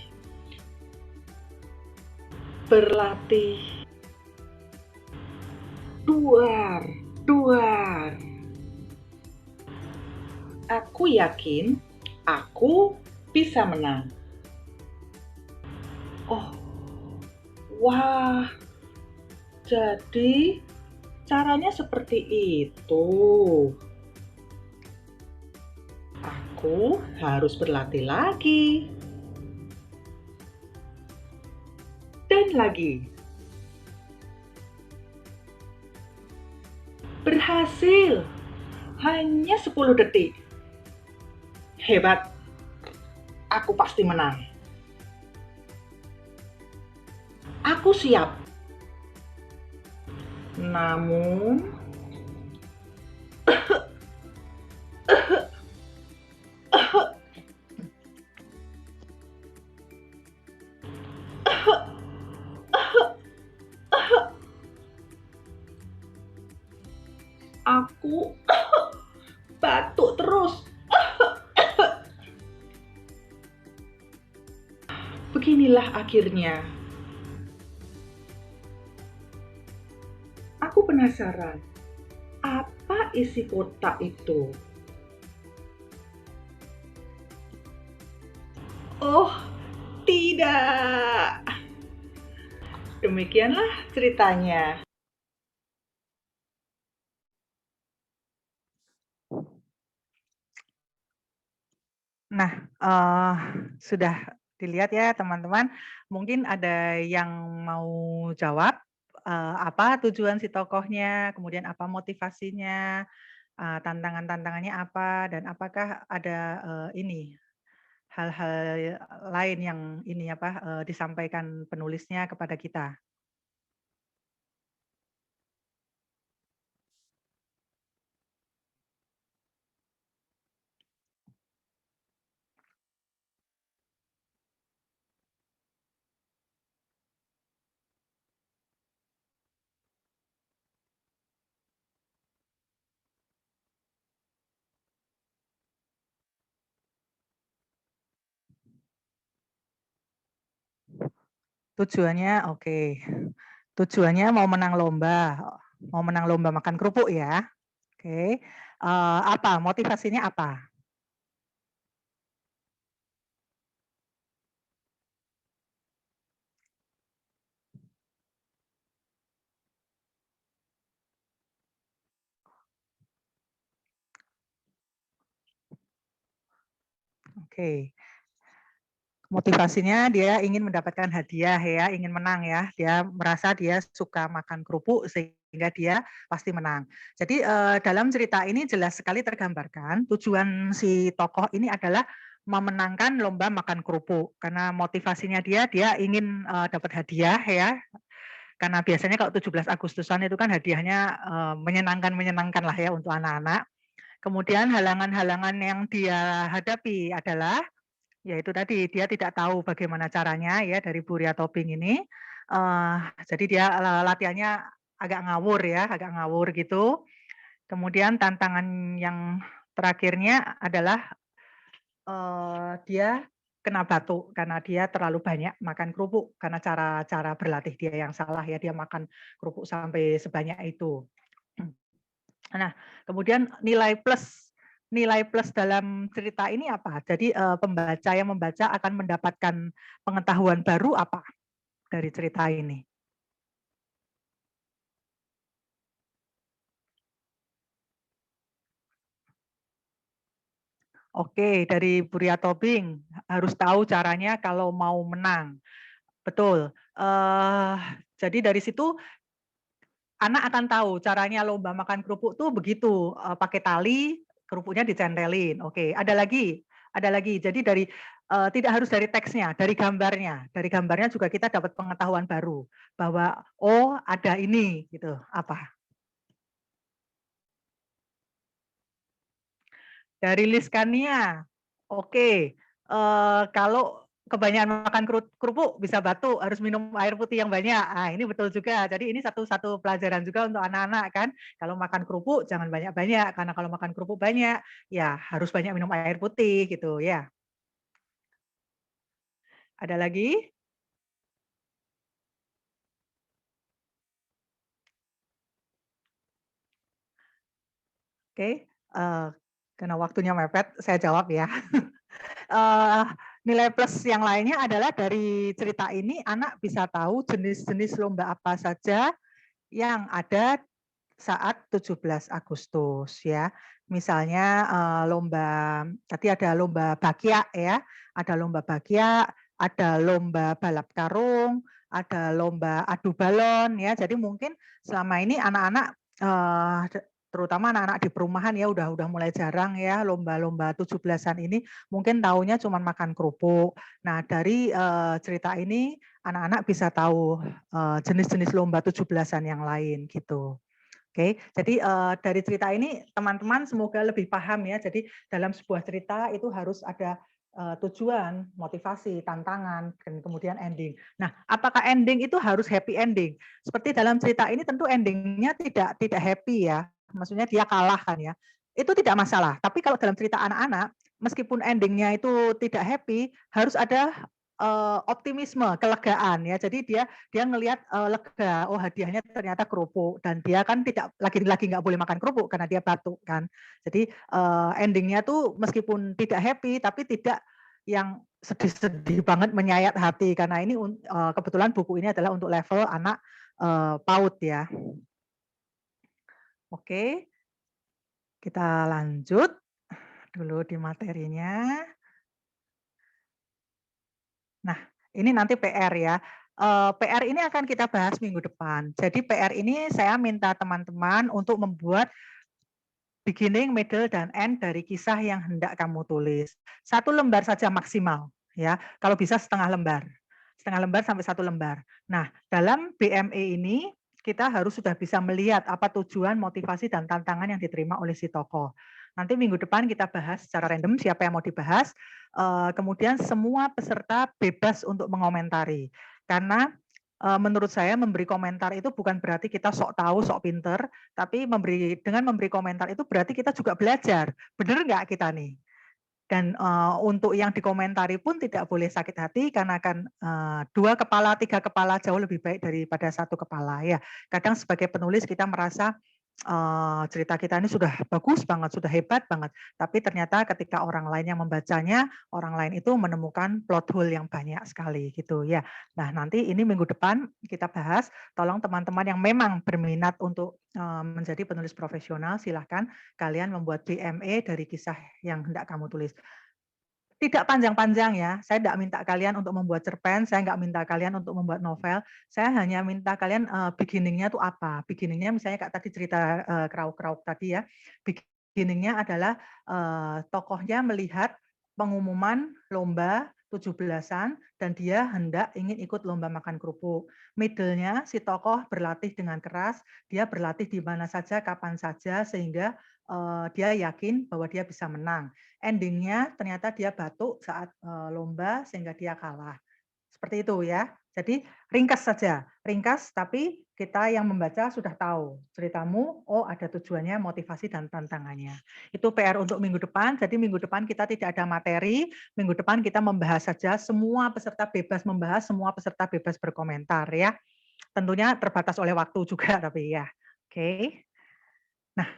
berlatih, Duar, duar. Aku yakin aku bisa menang. Oh, wah. Jadi caranya seperti itu. Aku harus berlatih lagi. Dan lagi. Berhasil. Hanya 10 detik. Hebat. Aku pasti menang. Aku siap. Namun, aku batuk terus. Beginilah akhirnya. Aku penasaran, apa isi kotak itu? Oh, tidak. Demikianlah ceritanya. Nah, sudah dilihat ya teman-teman, mungkin ada yang mau jawab, apa tujuan si tokohnya, kemudian apa motivasinya, tantangan-tantangannya apa, dan apakah ada, ini, hal-hal lain yang ini apa, disampaikan penulisnya kepada kita? Tujuannya oke. Tujuannya mau menang lomba makan kerupuk ya? Oke. Apa, motivasinya apa? Oke. Motivasinya dia ingin mendapatkan hadiah ya, ingin menang ya. Dia merasa dia suka makan kerupuk sehingga dia pasti menang. Jadi dalam cerita ini jelas sekali tergambarkan tujuan si tokoh ini adalah memenangkan lomba makan kerupuk karena motivasinya dia ingin dapat hadiah ya. Karena biasanya kalau 17 Agustusan itu kan hadiahnya menyenangkan lah ya untuk anak-anak. Kemudian halangan-halangan yang dia hadapi adalah ya itu tadi, dia tidak tahu bagaimana caranya ya dari Buria Tobing ini, jadi dia latihannya agak ngawur gitu. Kemudian tantangan yang terakhirnya adalah, dia kena batuk karena dia terlalu banyak makan kerupuk, karena cara-cara berlatih dia yang salah ya, dia makan kerupuk sampai sebanyak itu. Nah, kemudian nilai plus dalam cerita ini apa? Jadi pembaca yang membaca akan mendapatkan pengetahuan baru apa dari cerita ini? Oke, dari Buria Tobing harus tahu caranya kalau mau menang. Betul. Jadi dari situ anak akan tahu caranya lomba makan kerupuk tuh begitu, pakai tali, kerupuknya dicentelin. Oke, ada lagi. Jadi dari tidak harus dari teksnya, dari gambarnya. Dari gambarnya juga kita dapat pengetahuan baru bahwa oh ada ini gitu. Apa? Dari Liskania. Oke, kalau kebanyakan makan kerupuk bisa batuk, harus minum air putih yang banyak. Ah, ini betul juga. Jadi ini satu pelajaran juga untuk anak-anak kan. Kalau makan kerupuk jangan banyak-banyak karena kalau makan kerupuk banyak ya harus banyak minum air putih gitu ya. Ada lagi? Oke, karena waktunya mepet, saya jawab ya. Eee, Nilai plus yang lainnya adalah dari cerita ini anak bisa tahu jenis-jenis lomba apa saja yang ada saat 17 Agustus ya. Misalnya, lomba tadi ada lomba bakyak ya, ada lomba bakyak, ada lomba balap karung, ada lomba adu balon ya. Jadi mungkin selama ini anak-anak, terutama anak-anak di perumahan ya udah mulai jarang ya lomba-lomba 17-an ini, mungkin taunya cuman makan kerupuk. Nah dari, cerita ini anak-anak bisa tahu, jenis-jenis lomba 17-an yang lain gitu. Oke, jadi, dari cerita ini teman-teman semoga lebih paham ya. Jadi dalam sebuah cerita itu harus ada, tujuan, motivasi, tantangan, dan kemudian ending. Nah, apakah ending itu harus happy ending? Seperti dalam cerita ini tentu endingnya tidak happy ya, maksudnya dia kalah kan ya. Itu tidak masalah, tapi kalau dalam cerita anak-anak, meskipun endingnya itu tidak happy, harus ada, optimisme, kelegaan ya. Jadi dia ngelihat, lega, oh hadiahnya ternyata kerupuk dan dia kan tidak lagi nggak boleh makan kerupuk karena dia batuk kan. Jadi, ending-nya tuh meskipun tidak happy tapi tidak yang sedih-sedih banget menyayat hati karena ini kebetulan buku ini adalah untuk level anak, PAUD ya. Oke, kita lanjut dulu di materinya. Nah, ini nanti PR ya. PR ini akan kita bahas minggu depan. Jadi PR ini saya minta teman-teman untuk membuat beginning, middle, dan end dari kisah yang hendak kamu tulis. 1 lembar saja maksimal, ya. Kalau bisa setengah lembar. Setengah lembar sampai 1 lembar. Nah, dalam BME ini kita harus sudah bisa melihat apa tujuan, motivasi, dan tantangan yang diterima oleh si tokoh. Nanti minggu depan kita bahas secara random siapa yang mau dibahas. Kemudian semua peserta bebas untuk mengomentari. Karena menurut saya memberi komentar itu bukan berarti kita sok tahu, sok pinter, tapi dengan memberi komentar itu berarti kita juga belajar. Bener nggak kita nih? Dan, untuk yang dikomentari pun tidak boleh sakit hati karena kan, 2 kepala, 3 kepala jauh lebih baik daripada 1 kepala ya. Kadang sebagai penulis kita merasa, cerita kita ini sudah bagus banget, sudah hebat banget, tapi ternyata ketika orang lain yang membacanya, orang lain itu menemukan plot hole yang banyak sekali gitu ya. Nah nanti ini minggu depan kita bahas, tolong teman-teman yang memang berminat untuk, menjadi penulis profesional silahkan kalian membuat BME dari kisah yang hendak kamu tulis. Tidak panjang-panjang ya, saya tidak minta kalian untuk membuat cerpen, saya nggak minta kalian untuk membuat novel, saya hanya minta kalian, beginning-nya tuh apa, beginning-nya misalnya Kak tadi cerita, Krauk-Krauk tadi ya, beginning-nya adalah, tokohnya melihat pengumuman lomba 17-an dan dia hendak ingin ikut lomba makan kerupuk. Middle-nya si tokoh berlatih dengan keras, dia berlatih di mana saja, kapan saja sehingga, dia yakin bahwa dia bisa menang. Ending-nya ternyata dia batuk saat, lomba sehingga dia kalah. Seperti itu ya. Jadi ringkas saja, ringkas tapi kita yang membaca sudah tahu ceritamu, oh ada tujuannya, motivasi dan tantangannya. Itu PR untuk minggu depan, jadi minggu depan kita tidak ada materi, minggu depan kita membahas saja, semua peserta bebas membahas, semua peserta bebas berkomentar ya. Tentunya terbatas oleh waktu juga tapi ya. Oke. Nah,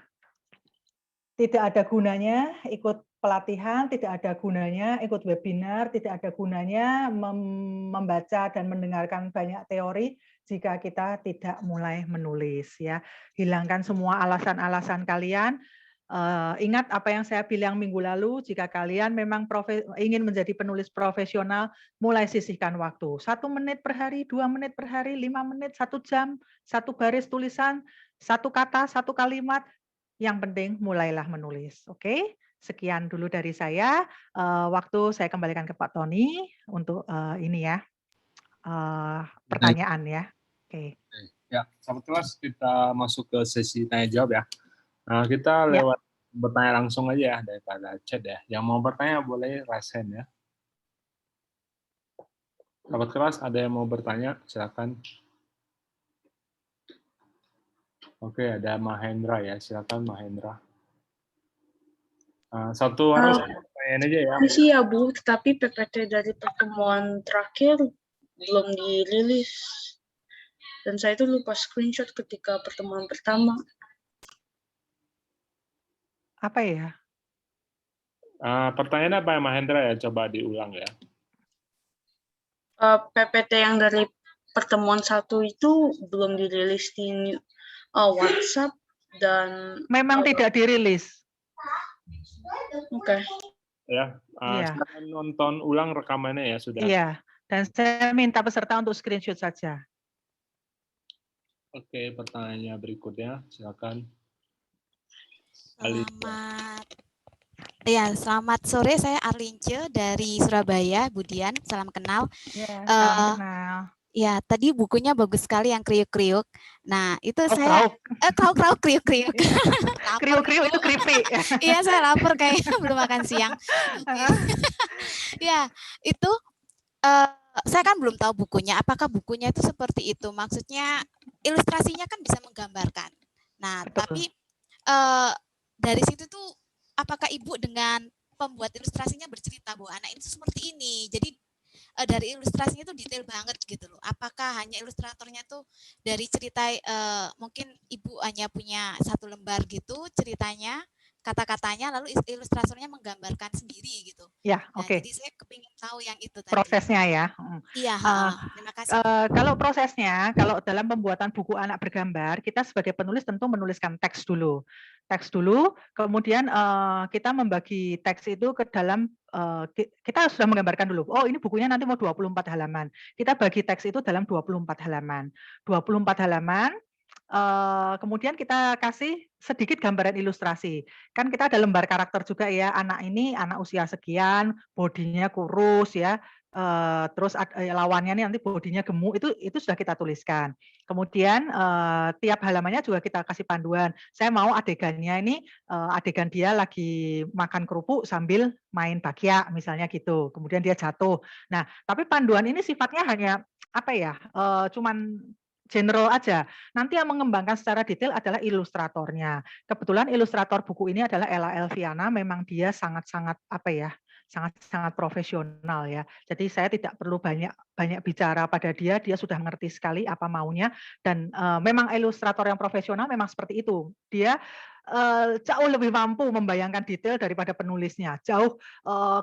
tidak ada gunanya ikut pelatihan, tidak ada gunanya ikut webinar, tidak ada gunanya membaca dan mendengarkan banyak teori jika kita tidak mulai menulis ya. Hilangkan semua alasan-alasan kalian. Ingat apa yang saya bilang minggu lalu, jika kalian memang ingin menjadi penulis profesional, mulai sisihkan waktu. 1 menit per hari, 2 menit per hari, 5 menit, 1 jam, 1 baris tulisan, 1 kata, 1 kalimat, yang penting mulailah menulis, oke? Sekian dulu dari saya, waktu saya kembalikan ke Pak Tony untuk, ini ya, Baik, pertanyaan ya. Oke. ya, sahabat kelas kita masuk ke sesi tanya jawab ya. Nah, kita Ya, lewat bertanya langsung aja ya daripada chat ya. Yang mau bertanya boleh raise hand ya. Sahabat kelas ada yang mau bertanya, silakan. Oke, ada Mahendra ya, silakan Mahendra. Satu harus pertanyaan aja ya. Sih ya Bu, tetapi PPT dari pertemuan terakhir belum dirilis. Dan saya itu lupa screenshot ketika pertemuan pertama. Apa ya? Pertanyaannya apa ya, Mahendra ya? Coba diulang ya. PPT yang dari pertemuan 1 itu belum dirilis di WhatsApp dan Memang tidak dirilis. oke. Ya, Iya. silakan nonton ulang rekamannya ya sudah. Iya. Dan saya minta peserta untuk screenshot saja. Oke, pertanyaannya berikutnya, silakan. Selamat sore, saya Arlince dari Surabaya, Budian, salam kenal. Ya, salam kenal. Ya, tadi bukunya bagus sekali yang kriuk-kriuk. Nah, itu Krauk. krauk kriuk-kriuk. Kriuk-kriuk itu keripik. Iya, saya lapar kayaknya belum makan siang. Ya, itu saya kan belum tahu bukunya. Apakah bukunya itu seperti itu? Maksudnya ilustrasinya kan bisa menggambarkan. Nah, Betul. tapi dari situ tuh apakah Ibu dengan pembuat ilustrasinya bercerita bahwa anak itu seperti ini. Jadi dari ilustrasinya itu detail banget gitu loh. Apakah hanya ilustratornya tuh dari cerita mungkin Ibu hanya punya 1 lembar gitu ceritanya, kata-katanya, lalu ilustratornya menggambarkan sendiri gitu. Ya, Nah, oke. jadi saya kepingin tahu yang itu tadi. Prosesnya ya. Iya, terima kasih. Kalau prosesnya, kalau dalam pembuatan buku anak bergambar, kita sebagai penulis tentu menuliskan teks dulu. Teks dulu, kemudian kita membagi teks itu ke dalam, kita sudah menggambarkan dulu, oh ini bukunya nanti mau 24 halaman. Kita bagi teks itu dalam 24 halaman. 24 halaman, kemudian kita kasih sedikit gambaran ilustrasi. Kan kita ada lembar karakter juga ya, anak ini anak usia sekian, bodinya kurus ya, terus lawannya nih nanti bodinya gemuk, itu sudah kita tuliskan. Kemudian tiap halamannya juga kita kasih panduan. Saya mau adegannya ini adegan dia lagi makan kerupuk sambil main bakya misalnya gitu. Kemudian dia jatuh. Nah, tapi panduan ini sifatnya hanya apa ya? Cuman general aja. Nanti yang mengembangkan secara detail adalah ilustratornya. Kebetulan ilustrator buku ini adalah Ella Elviana, memang dia sangat-sangat apa ya? Sangat-sangat profesional ya. Jadi saya tidak perlu banyak bicara pada dia sudah mengerti sekali apa maunya dan memang ilustrator yang profesional memang seperti itu. Dia jauh lebih mampu membayangkan detail daripada penulisnya. Jauh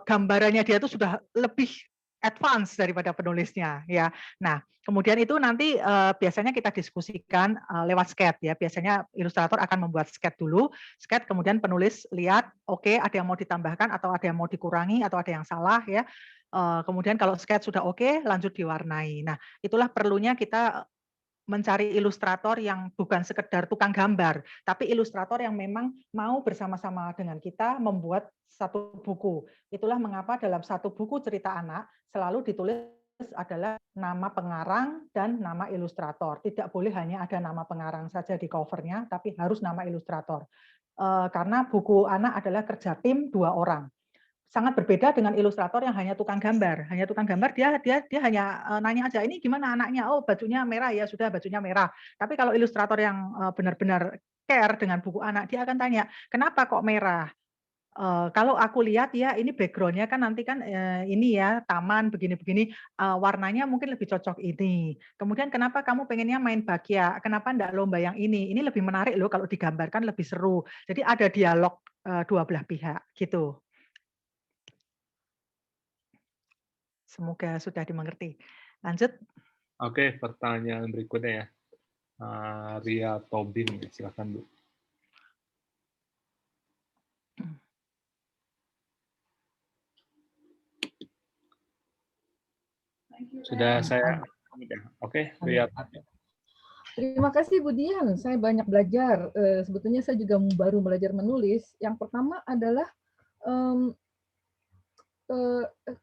gambarannya dia itu sudah lebih advance daripada penulisnya ya. Nah, kemudian itu nanti biasanya kita diskusikan lewat sketch ya. Biasanya ilustrator akan membuat sketch dulu, sketch kemudian penulis lihat, oke, ada yang mau ditambahkan atau ada yang mau dikurangi atau ada yang salah ya. Kemudian kalau sketch sudah oke, lanjut diwarnai. Nah, itulah perlunya kita mencari ilustrator yang bukan sekedar tukang gambar, tapi ilustrator yang memang mau bersama-sama dengan kita membuat satu buku. Itulah mengapa dalam satu buku cerita anak selalu ditulis adalah nama pengarang dan nama ilustrator. Tidak boleh hanya ada nama pengarang saja di covernya, tapi harus nama ilustrator. Karena buku anak adalah kerja tim 2 orang. Sangat berbeda dengan ilustrator yang hanya tukang gambar. Hanya tukang gambar dia hanya nanya aja, ini gimana anaknya? Oh, bajunya merah ya sudah bajunya merah. Tapi kalau ilustrator yang benar-benar care dengan buku anak, dia akan tanya, kenapa kok merah? Kalau aku lihat ya ini background-nya kan nanti kan ini ya taman begini-begini, warnanya mungkin lebih cocok ini. Kemudian kenapa kamu pengennya main bakya? Kenapa enggak lomba yang ini? Ini lebih menarik loh kalau digambarkan lebih seru. Jadi ada dialog dua belah pihak gitu. Semoga sudah dimengerti. Lanjut. Oke, pertanyaan berikutnya ya. Ria Tobin, silakan Bu. Sudah saya oke, Ria. Terima kasih Budian, saya banyak belajar. Sebetulnya saya juga baru belajar menulis. Yang pertama adalah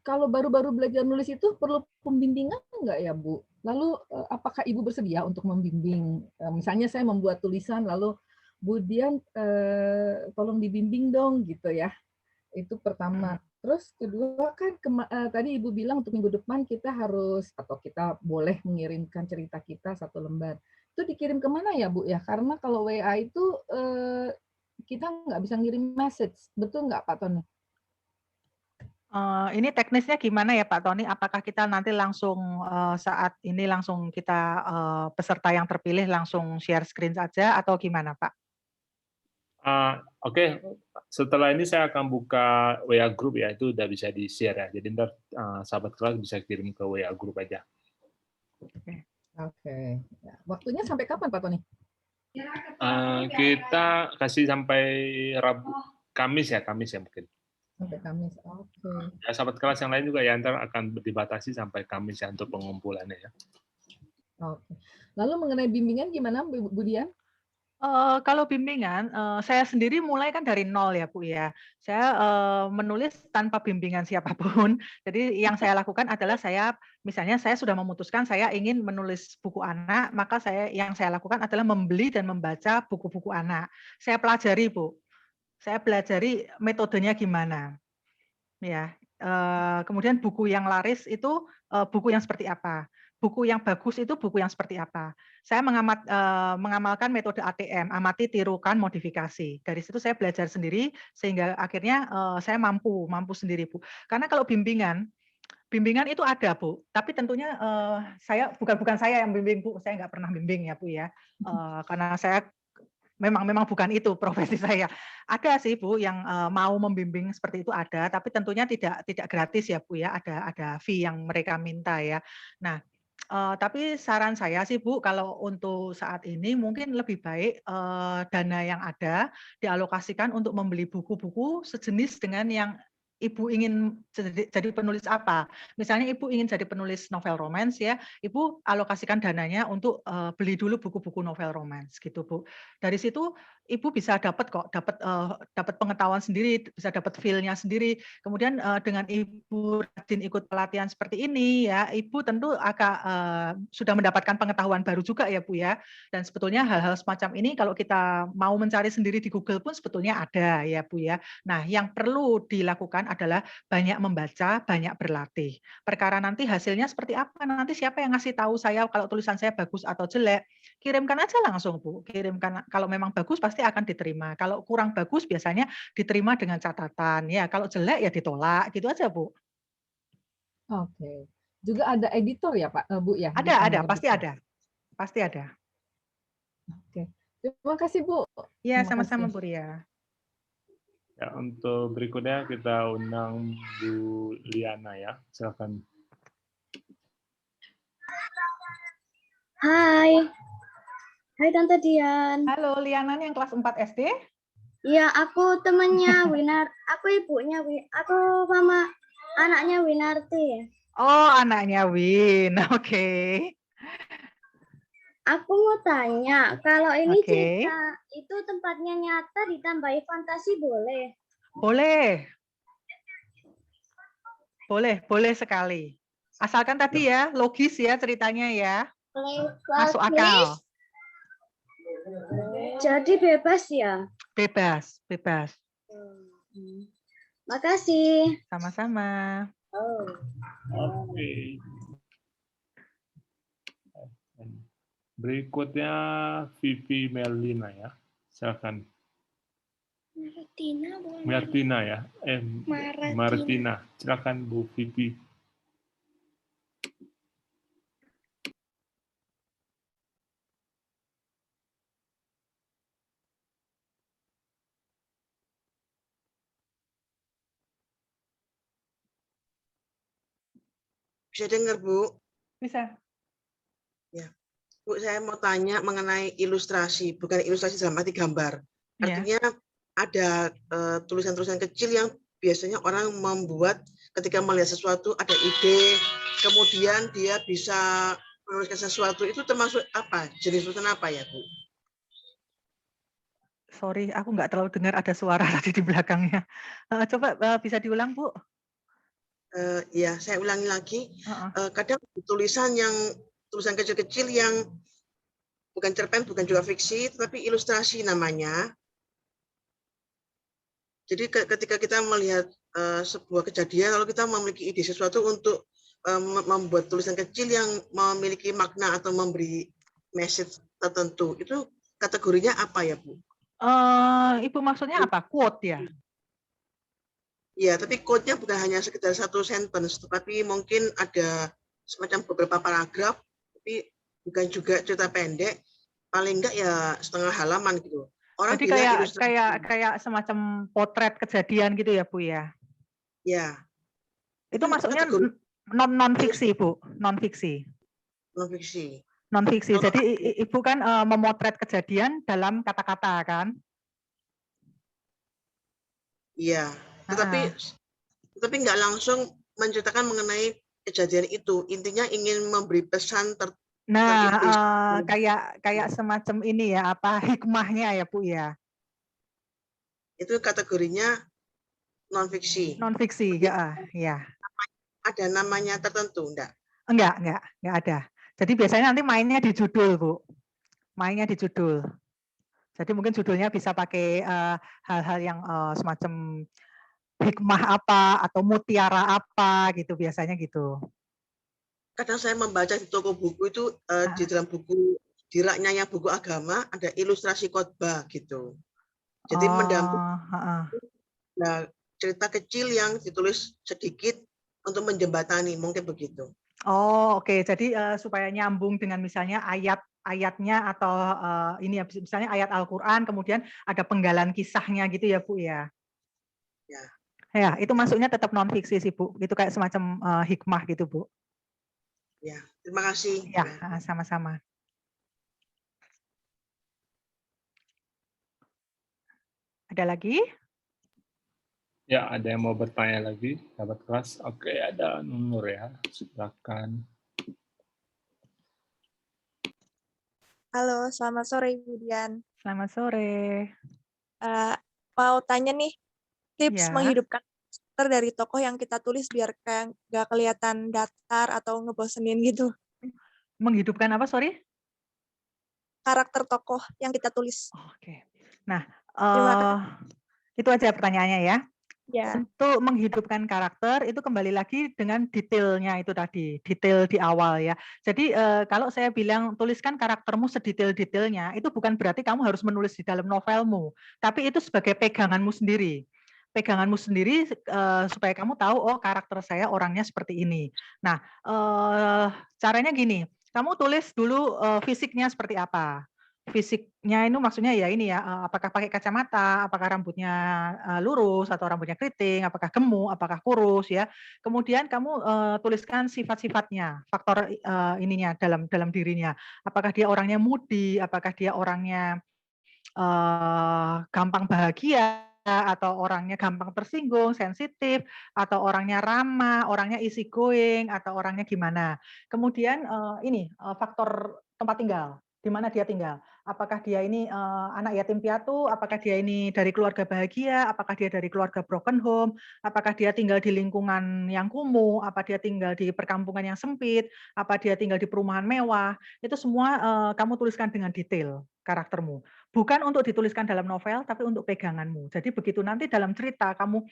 kalau baru-baru belajar nulis itu perlu pembimbingan enggak ya Bu? Lalu apakah Ibu bersedia untuk membimbing? Misalnya saya membuat tulisan lalu Budian tolong dibimbing dong gitu ya. Itu pertama. Terus kedua kan tadi Ibu bilang untuk minggu depan kita harus atau kita boleh mengirimkan cerita kita 1 lembar. Itu dikirim kemana ya Bu ya? Karena kalau WA itu kita nggak bisa ngirim message, betul nggak Pak Tony? Ini teknisnya gimana ya Pak Tony? Apakah kita nanti langsung saat ini langsung kita peserta yang terpilih langsung share screen saja atau gimana Pak? Oke, setelah ini saya akan buka WA group ya, itu udah bisa di-share ya. Jadi ntar sahabat kelas bisa kirim ke WA group aja. Oke. Ya, waktunya sampai kapan Pak Tony? Kita kasih sampai Kamis ya mungkin. Sampai Kamis. Oke. Ya, sahabat kelas yang lain juga ya, ntar akan dibatasi sampai Kamis ya untuk pengumpulannya ya. Oke. Lalu mengenai bimbingan gimana Bu Dian? Kalau bimbingan, saya sendiri mulai kan dari nol ya Bu ya. Saya menulis tanpa bimbingan siapapun. Jadi yang saya lakukan adalah misalnya saya sudah memutuskan saya ingin menulis buku anak, maka yang saya lakukan adalah membeli dan membaca buku-buku anak. Saya pelajari Bu. Saya pelajari metodenya gimana. Ya. Kemudian buku yang laris itu buku yang seperti apa. Buku yang bagus itu buku yang seperti apa. Saya mengamalkan metode ATM, amati, tirukan, modifikasi. Dari situ saya belajar sendiri sehingga akhirnya saya mampu sendiri Bu. Karena kalau bimbingan itu ada Bu, tapi tentunya bukan saya yang bimbing Bu, saya nggak pernah bimbing ya Bu ya, karena saya memang bukan itu profesi saya. Ada sih Bu yang mau membimbing seperti itu ada, tapi tentunya tidak gratis ya Bu ya, ada fee yang mereka minta ya. Nah, tapi saran saya sih Bu, kalau untuk saat ini mungkin lebih baik dana yang ada dialokasikan untuk membeli buku-buku sejenis dengan yang Ibu ingin jadi penulis apa. Misalnya Ibu ingin jadi penulis novel romance ya, Ibu alokasikan dananya untuk beli dulu buku-buku novel romance gitu Bu. Dari situ Ibu bisa dapat pengetahuan sendiri, bisa dapat feel-nya sendiri. Kemudian dengan Ibu rajin ikut pelatihan seperti ini ya, Ibu tentu sudah mendapatkan pengetahuan baru juga ya Bu ya. Dan sebetulnya hal-hal semacam ini kalau kita mau mencari sendiri di Google pun sebetulnya ada ya Bu ya. Nah, yang perlu dilakukan adalah banyak membaca, banyak berlatih. Perkara nanti hasilnya seperti apa, nanti siapa yang ngasih tahu saya kalau tulisan saya bagus atau jelek, kirimkan aja langsung Bu. Kirimkan, kalau memang bagus pasti akan diterima. Kalau kurang bagus biasanya diterima dengan catatan. Ya, kalau jelek ya ditolak, gitu aja Bu. Oke. Juga ada editor ya Pak, Bu ya? Ada, pasti ada. Pasti ada. Oke. Terima kasih Bu. Ya, sama-sama Bu Ria. Ya, untuk berikutnya kita undang Bu Liana ya, silakan. Hai Tante Dian. Halo, Liana yang kelas 4 SD? Iya, aku temannya Winar, aku ibunya, aku mama anaknya Winarti. Oh, anaknya Win, oke. Aku mau tanya, kalau ini Oke. cerita itu tempatnya nyata ditambahi fantasi boleh? Boleh sekali. Asalkan tadi ya, logis ya ceritanya ya. Masuk akal. Jadi bebas ya? Bebas. Makasih. Sama-sama. Oke. Berikutnya Vivi Merlina ya, silakan. Martina ya, Martina, silakan Bu Vivi. Bisa dengar, Bu? Bisa. Ya. Bu, saya mau tanya mengenai ilustrasi, bukan ilustrasi dalam arti gambar. Artinya ada tulisan-tulisan kecil yang biasanya orang membuat ketika melihat sesuatu, ada ide, kemudian dia bisa menuliskan sesuatu. Itu termasuk apa? Jenis tulisan apa ya, Bu? Sorry, aku nggak terlalu dengar ada suara tadi di belakangnya. Coba bisa diulang, Bu? Ya, saya ulangi lagi. Kadang tulisan kecil-kecil yang bukan cerpen, bukan juga fiksi, tetapi ilustrasi namanya. Jadi ketika kita melihat sebuah kejadian, lalu kita memiliki ide sesuatu untuk membuat tulisan kecil yang memiliki makna atau memberi message tertentu, itu kategorinya apa ya, Bu? Ibu maksudnya apa? Quote ya? Ya, tapi quote-nya bukan hanya sekedar satu sentence, tapi mungkin ada semacam beberapa paragraf, tapi bukan juga cerita pendek, paling enggak ya setengah halaman gitu. Orang Jadi bilang kayak ilustrasi. kayak semacam potret kejadian gitu ya, Bu, ya? Ya, Itu masuknya kategori non fiksi, Bu, non fiksi. non fiksi. Non fiksi. Kalau Jadi Ibu kan memotret kejadian dalam kata-kata kan? iya, Heeh. tetapi nggak langsung menceritakan mengenai kejadian itu. Intinya ingin memberi pesan Nah, terimplisitu. kayak semacam ini ya, apa hikmahnya ya, Bu, ya? Itu kategorinya non fiksi. Non fiksi, ya, ya. Ada namanya tertentu, enggak? Enggak ada. Jadi biasanya nanti mainnya di judul, Bu. Mainnya di judul. Jadi mungkin judulnya bisa pakai hal-hal yang semacam hikmah apa atau mutiara apa gitu, biasanya gitu. Kadang saya membaca di toko buku itu di dalam buku di raknya yang buku agama ada ilustrasi khotbah gitu. Jadi mendampingi cerita kecil yang ditulis sedikit untuk menjembatani, mungkin begitu. Oh, oke. Jadi supaya nyambung dengan misalnya ayatnya atau ini ya, misalnya ayat Al-Qur'an kemudian ada penggalan kisahnya gitu ya, Bu, ya? Ya. Ya, itu masuknya tetap non fiksi sih, Bu. Itu kayak semacam hikmah gitu, Bu. Ya, terima kasih. Ya, sama-sama. Ada lagi? Ya, ada yang mau bertanya lagi, sahabat kelas? Oke, ada Nur ya, silakan. Halo, selamat sore Ibu Dian. Selamat sore. Mau tanya nih, tips Ya. menghidupkan karakter dari tokoh yang kita tulis biar kayak nggak kelihatan datar atau ngebosenin gitu. Menghidupkan apa, sorry? Karakter tokoh yang kita tulis. Oke. Nah, Terima kasih. itu aja pertanyaannya ya. Ya. Untuk menghidupkan karakter itu kembali lagi dengan detailnya itu tadi, detail di awal ya. Jadi kalau saya bilang tuliskan karaktermu sedetail-detailnya, itu bukan berarti kamu harus menulis di dalam novelmu, tapi itu sebagai peganganmu sendiri. Peganganmu sendiri supaya kamu tahu, oh karakter saya orangnya seperti ini. Nah, caranya gini, kamu tulis dulu fisiknya seperti apa. Fisiknya itu maksudnya ya ini ya, apakah pakai kacamata, apakah rambutnya lurus atau rambutnya keriting, apakah gemuk, apakah kurus ya. Kemudian kamu tuliskan sifat-sifatnya, faktor ininya dalam dirinya. Apakah dia orangnya moody, apakah dia orangnya gampang bahagia atau orangnya gampang tersinggung, sensitif, atau orangnya ramah, orangnya easy going, atau orangnya gimana. Kemudian faktor tempat tinggal, di mana dia tinggal. Apakah dia ini anak yatim piatu, apakah dia ini dari keluarga bahagia, apakah dia dari keluarga broken home, apakah dia tinggal di lingkungan yang kumuh, apa dia tinggal di perkampungan yang sempit, apa dia tinggal di perumahan mewah, itu semua kamu tuliskan dengan detail karaktermu. Bukan untuk dituliskan dalam novel, tapi untuk peganganmu. Jadi begitu nanti dalam cerita kamu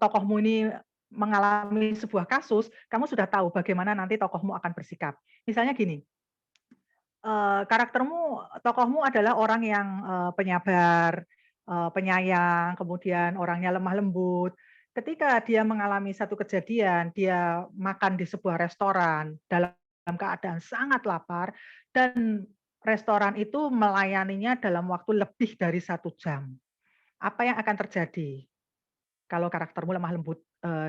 tokohmu ini mengalami sebuah kasus, kamu sudah tahu bagaimana nanti tokohmu akan bersikap. Misalnya gini, tokohmu adalah orang yang penyabar, penyayang, kemudian orangnya lemah lembut. Ketika dia mengalami satu kejadian, dia makan di sebuah restoran dalam keadaan sangat lapar dan restoran itu melayaninya dalam waktu lebih dari 1 jam. Apa yang akan terjadi? Kalau karaktermu lemah lembut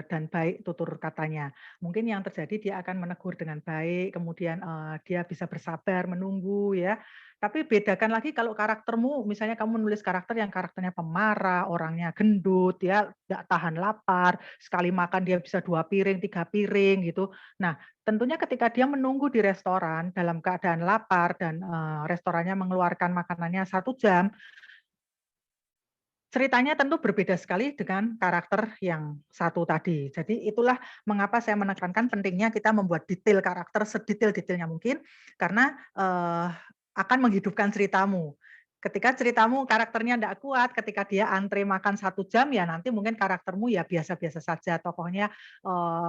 dan baik tutur katanya, mungkin yang terjadi dia akan menegur dengan baik, kemudian dia bisa bersabar menunggu ya. Tapi bedakan lagi kalau karaktermu, misalnya kamu menulis karakter yang karakternya pemarah, orangnya gendut, ya nggak tahan lapar, sekali makan dia bisa 2 piring, 3 piring gitu. Nah, tentunya ketika dia menunggu di restoran dalam keadaan lapar dan restorannya mengeluarkan makanannya 1 jam, ceritanya tentu berbeda sekali dengan karakter yang satu tadi. Jadi itulah mengapa saya menekankan pentingnya kita membuat detail karakter sedetail-detailnya mungkin, karena akan menghidupkan ceritamu. Ketika ceritamu karakternya tidak kuat, ketika dia antre makan 1 jam, ya nanti mungkin karaktermu ya biasa-biasa saja, tokohnya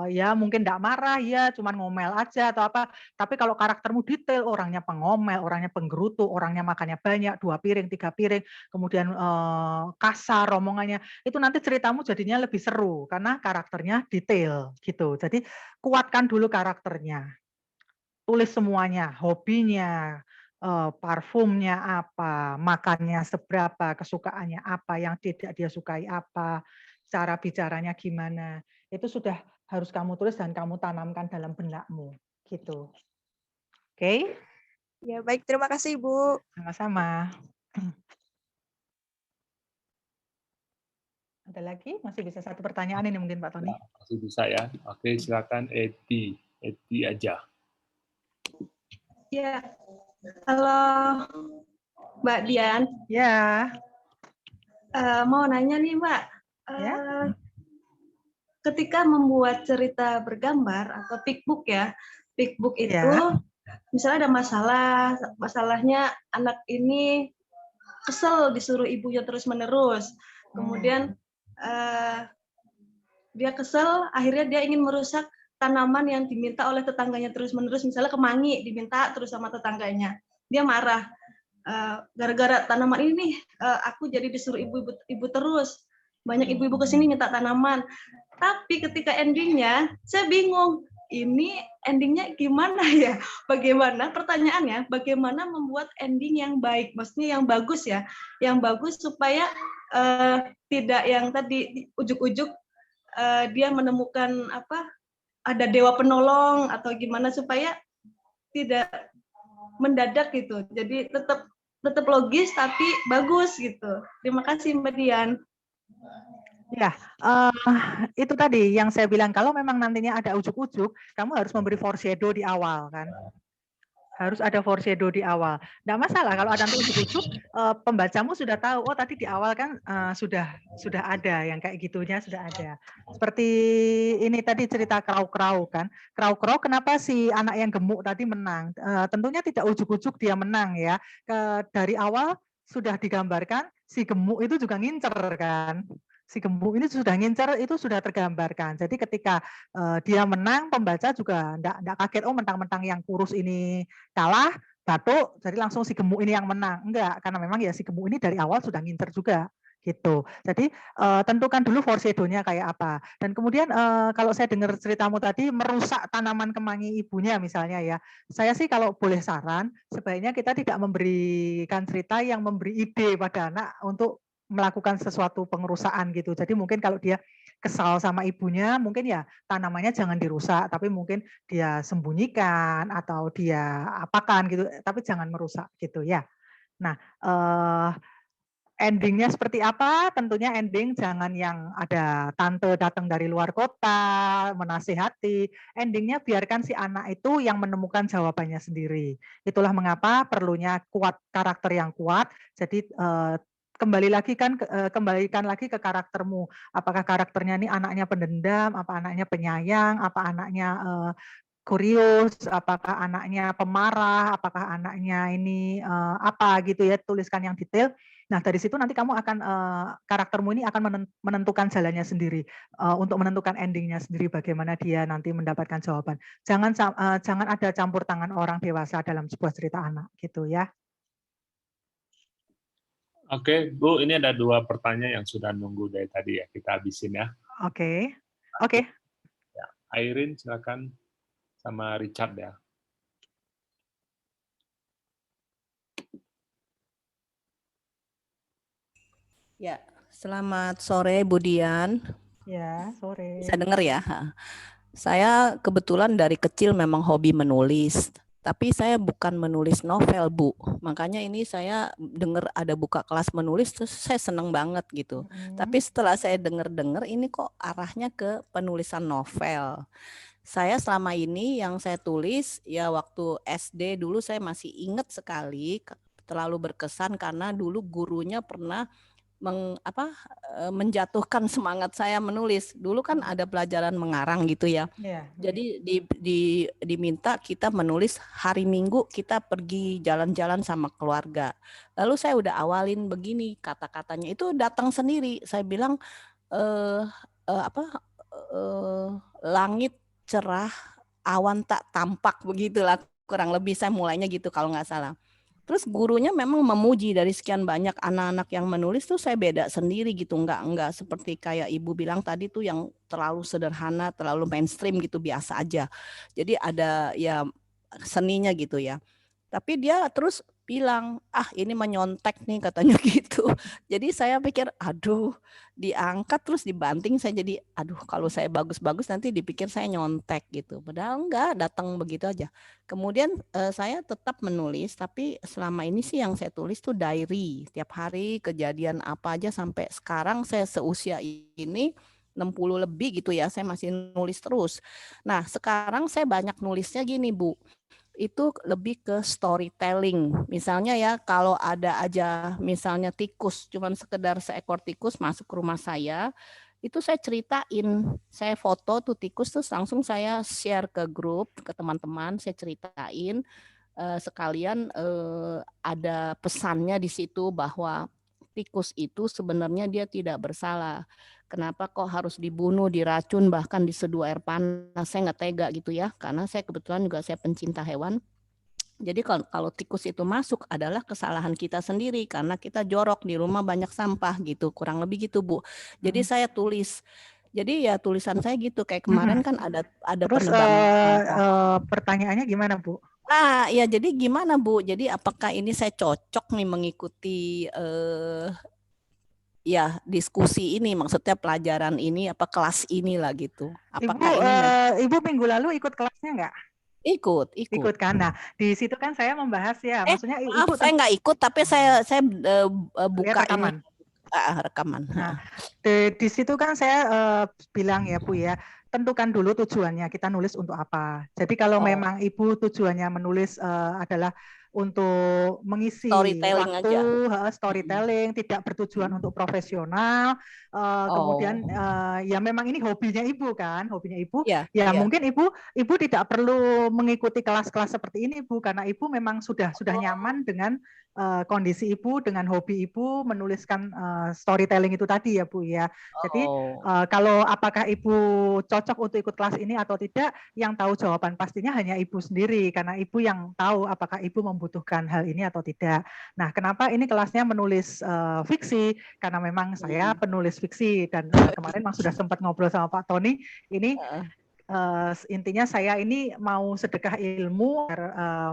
ya mungkin tidak marah, ya cuman ngomel aja atau apa. Tapi kalau karaktermu detail, orangnya pengomel, orangnya penggerutu, orangnya makannya banyak, 2 piring, 3 piring, kemudian kasar omongannya, itu nanti ceritamu jadinya lebih seru karena karakternya detail gitu. Jadi kuatkan dulu karakternya. Tulis semuanya, hobinya, parfumnya apa, makannya seberapa, kesukaannya apa, yang tidak dia sukai apa, cara bicaranya gimana. Itu sudah harus kamu tulis dan kamu tanamkan dalam benakmu, gitu. Oke? Ya, baik. Terima kasih, Ibu. Sama-sama. Ada lagi? Masih bisa satu pertanyaan ini mungkin Pak Tony. Masih bisa ya. Oke, silakan Eti. Eti aja. Ya, halo Mbak Dian. Ya. Mau nanya nih Mbak, Ya. ketika membuat cerita bergambar atau pickbook ya, pickbook itu Ya. misalnya ada masalahnya anak ini kesel disuruh ibunya terus-menerus, kemudian dia kesel, akhirnya dia ingin merusak tanaman yang diminta oleh tetangganya terus-menerus, misalnya kemangi diminta terus sama tetangganya, dia marah. Gara-gara tanaman ini nih, aku jadi disuruh ibu terus. Banyak ibu-ibu kesini minta tanaman. Tapi ketika endingnya, saya bingung. Ini endingnya gimana ya? Bagaimana, pertanyaannya, bagaimana membuat ending yang baik? Maksudnya yang bagus ya. Yang bagus supaya tidak yang tadi ujuk-ujuk dia menemukan ada dewa penolong atau gimana, supaya tidak mendadak gitu. Jadi tetap logis tapi bagus gitu. Terima kasih Mbak Dian. Ya, itu tadi yang saya bilang, kalau memang nantinya ada ujuk-ujuk, kamu harus memberi foreshadow di awal kan. Harus ada foreshadow di awal. Nggak masalah kalau ada nanti ujuk-ujuk, pembacamu sudah tahu, oh tadi di awal kan sudah ada yang kayak gitunya sudah ada. Seperti ini tadi cerita Krau-Krau kan. Krau-Krau kenapa si anak yang gemuk tadi menang? Tentunya tidak ujuk-ujuk dia menang ya. Dari awal sudah digambarkan si gemuk itu juga ngincer kan. Si gemuk ini sudah ngincer, itu sudah tergambarkan. Jadi ketika dia menang, pembaca juga enggak kaget, oh mentang-mentang yang kurus ini kalah, batuk, jadi langsung si gemuk ini yang menang. Enggak, karena memang ya si gemuk ini dari awal sudah ngincer juga. Gitu. Jadi tentukan dulu foreshadow-nya kayak apa. Dan kemudian kalau saya dengar ceritamu tadi merusak tanaman kemangi ibunya misalnya ya. Saya sih kalau boleh saran, sebaiknya kita tidak memberikan cerita yang memberi ide pada anak untuk melakukan sesuatu pengerusakan gitu. Jadi mungkin kalau dia kesal sama ibunya, mungkin ya tanamannya jangan dirusak, tapi mungkin dia sembunyikan atau dia apakan gitu, tapi jangan merusak gitu ya. Nah, endingnya seperti apa? Tentunya ending jangan yang ada tante datang dari luar kota, menasihati. Endingnya biarkan si anak itu yang menemukan jawabannya sendiri. Itulah mengapa perlunya karakter yang kuat. Jadi kembalikan lagi ke karaktermu. Apakah karakternya ini anaknya pendendam, apa anaknya penyayang, apa anaknya kurius, apakah anaknya pemarah, apakah anaknya ini apa gitu ya, tuliskan yang detail. Nah dari situ nanti kamu akan karaktermu ini akan menentukan jalannya sendiri untuk menentukan endingnya sendiri, bagaimana dia nanti mendapatkan jawaban. Jangan ada campur tangan orang dewasa dalam sebuah cerita anak gitu ya. Oke, Bu, ini ada 2 pertanyaan yang sudah nunggu dari tadi ya, kita habisin ya. Oke. Ya, Airin silakan sama Richard ya. Ya, selamat sore Bu Dian. Ya, sore. Bisa dengar ya? Saya kebetulan dari kecil memang hobi menulis. Tapi saya bukan menulis novel, Bu. Makanya ini saya dengar ada buka kelas menulis, terus saya seneng banget gitu. Tapi setelah saya dengar ini kok arahnya ke penulisan novel. Saya selama ini yang saya tulis, ya waktu SD dulu saya masih ingat sekali, terlalu berkesan karena dulu gurunya pernah menjatuhkan semangat saya menulis. Dulu kan ada pelajaran mengarang gitu ya. Jadi diminta kita menulis hari Minggu kita pergi jalan-jalan sama keluarga. Lalu saya udah awalin begini kata-katanya itu datang sendiri. Saya bilang langit cerah, awan tak tampak, begitulah kurang lebih saya mulainya gitu kalau nggak salah. Terus gurunya memang memuji dari sekian banyak anak-anak yang menulis tuh saya beda sendiri gitu, nggak seperti kayak Ibu bilang tadi tuh yang terlalu sederhana, terlalu mainstream gitu, biasa aja. Jadi ada ya seninya gitu ya. Tapi dia terus bilang, ah ini menyontek nih katanya gitu. Jadi saya pikir, aduh diangkat terus dibanting, saya jadi, aduh kalau saya bagus-bagus nanti dipikir saya nyontek gitu. Padahal enggak, datang begitu aja. Kemudian saya tetap menulis, tapi selama ini sih yang saya tulis tuh diary. Tiap hari kejadian apa aja sampai sekarang saya seusia ini, 60 lebih gitu ya, saya masih nulis terus. Nah sekarang saya banyak nulisnya gini Bu, itu lebih ke storytelling. Misalnya ya kalau ada aja misalnya tikus, cuman sekedar seekor tikus masuk ke rumah saya, itu saya ceritain, saya foto tuh tikus terus langsung saya share ke grup, ke teman-teman, saya ceritain sekalian ada pesannya di situ bahwa tikus itu sebenarnya dia tidak bersalah. Kenapa kok harus dibunuh, diracun, bahkan diseduh air panas? Saya nggak tega gitu ya, karena saya kebetulan juga saya pencinta hewan. Jadi kalau tikus itu masuk adalah kesalahan kita sendiri karena kita jorok di rumah banyak sampah gitu, kurang lebih gitu Bu. Jadi saya tulis. Jadi ya tulisan saya gitu kayak kemarin kan ada Terus penebangan. Pertanyaannya gimana Bu? Ya jadi gimana Bu? Jadi apakah ini saya cocok nih mengikuti ya diskusi ini, maksudnya pelajaran ini apa kelas inilah gitu? Apakah Ibu minggu lalu ikut kelasnya nggak? Ikut kan. Nah di situ kan saya membahas ya, maksudnya maaf saya nggak ikut tapi saya buka rekaman. Rekaman. Nah, di situ kan saya bilang ya Bu ya, tentukan dulu tujuannya, kita nulis untuk apa. Jadi kalau memang Ibu tujuannya menulis adalah untuk mengisi storytelling waktu, aja. Storytelling, tidak bertujuan untuk profesional, kemudian ya memang ini hobinya Ibu kan, mungkin Ibu tidak perlu mengikuti kelas-kelas seperti ini Bu, karena Ibu memang sudah nyaman dengan kondisi Ibu, dengan hobi Ibu menuliskan storytelling itu tadi ya Bu ya. Jadi kalau apakah Ibu cocok untuk ikut kelas ini atau tidak, yang tahu jawaban pastinya hanya Ibu sendiri, karena Ibu yang tahu apakah Ibu membutuhkan hal ini atau tidak. Nah, kenapa ini kelasnya menulis fiksi? Karena memang saya penulis fiksi dan kemarin memang sudah sempat ngobrol sama Pak Tony. Ini intinya saya ini mau sedekah ilmu,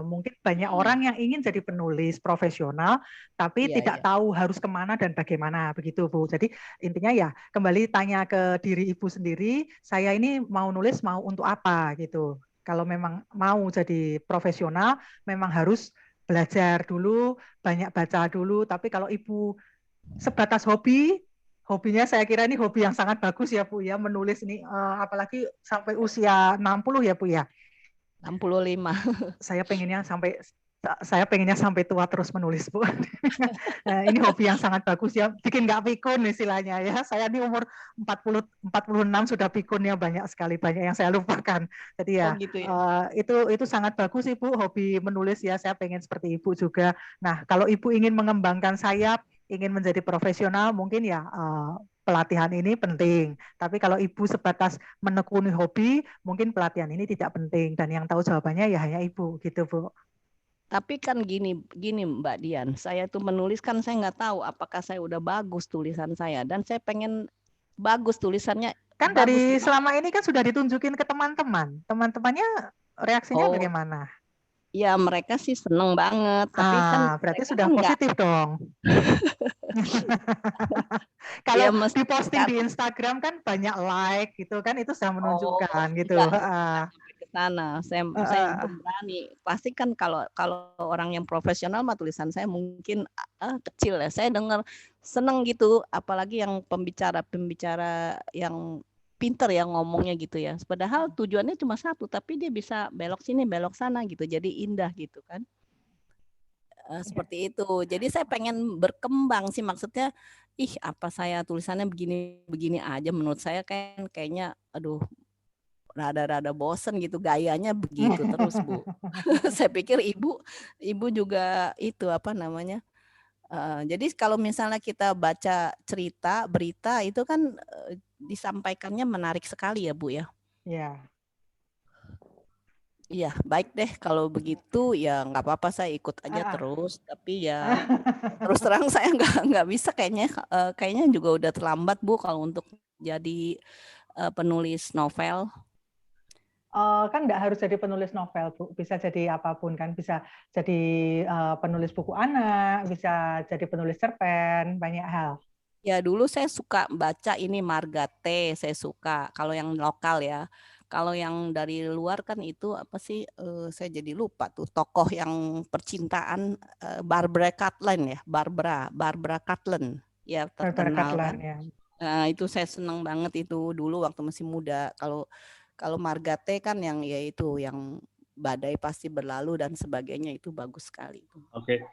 mungkin banyak orang yang ingin jadi penulis profesional, tapi tidak tahu harus kemana dan bagaimana, begitu Bu. Jadi intinya ya kembali tanya ke diri Ibu sendiri, saya ini mau nulis mau untuk apa gitu. Kalau memang mau jadi profesional, memang harus belajar dulu, banyak baca dulu, tapi kalau Ibu sebatas hobinya saya kira ini hobi yang sangat bagus ya Bu ya, menulis ini apalagi sampai usia 60 ya Bu ya. 65. Saya pengennya sampai tua terus menulis Bu. Nah, ini hobi yang sangat bagus ya, bikin nggak pikun istilahnya ya. Saya ini umur 46 sudah pikun ya, banyak sekali, banyak yang saya lupakan. Jadi ya, gitu ya. Itu sangat bagus Ibu, hobi menulis ya. Saya pengen seperti Ibu juga. Nah, kalau Ibu ingin mengembangkan sayap, ingin menjadi profesional, mungkin ya pelatihan ini penting. Tapi kalau Ibu sebatas menekuni hobi, mungkin pelatihan ini tidak penting. Dan yang tahu jawabannya ya hanya Ibu, gitu Bu. Tapi kan gini Mbak Dian, saya tuh menulis kan saya nggak tahu apakah saya udah bagus tulisan saya, dan saya pengen bagus tulisannya. Kan dari selama ini kan sudah ditunjukin ke teman-teman, temannya reaksinya bagaimana? Ya mereka sih seneng banget, tapi kan berarti sudah positif dong. Kalau diposting di Instagram kan banyak like gitu kan, itu sudah menunjukkan gitu. Ke sana, saya berani. Pasti kan kalau orang yang profesional mah tulisan saya mungkin kecil ya. Saya dengar seneng gitu, apalagi yang pembicara yang pinter ya ngomongnya gitu ya. Padahal tujuannya cuma satu, tapi dia bisa belok sini, belok sana gitu. Jadi indah gitu kan. Seperti itu. Jadi saya pengen berkembang sih, maksudnya apa saya tulisannya begini aja, menurut saya kan kayaknya aduh rada bosen gitu, gayanya begitu terus Bu. Saya pikir ibu juga itu apa namanya. Jadi kalau misalnya kita baca cerita, berita itu kan disampaikannya menarik sekali ya Bu ya. Iya. Iya, baik deh kalau begitu ya nggak apa-apa, saya ikut aja terus. Tapi ya terus terang saya nggak bisa kayaknya juga udah terlambat Bu kalau untuk jadi penulis novel. kan nggak harus jadi penulis novel, Bu. Bisa jadi apapun kan, bisa jadi penulis buku anak, bisa jadi penulis cerpen, banyak hal. Ya dulu saya suka baca ini Marga T, saya suka. Kalau yang lokal ya. Kalau yang dari luar kan itu apa sih? Saya jadi lupa tuh tokoh yang percintaan Barbara Cartland ya, Barbara Cartland ya terkenal kan. Ya. Nah, itu saya senang banget itu dulu waktu masih muda. Kalau Marga T kan yang yaitu yang badai pasti berlalu dan sebagainya itu bagus sekali. Oke.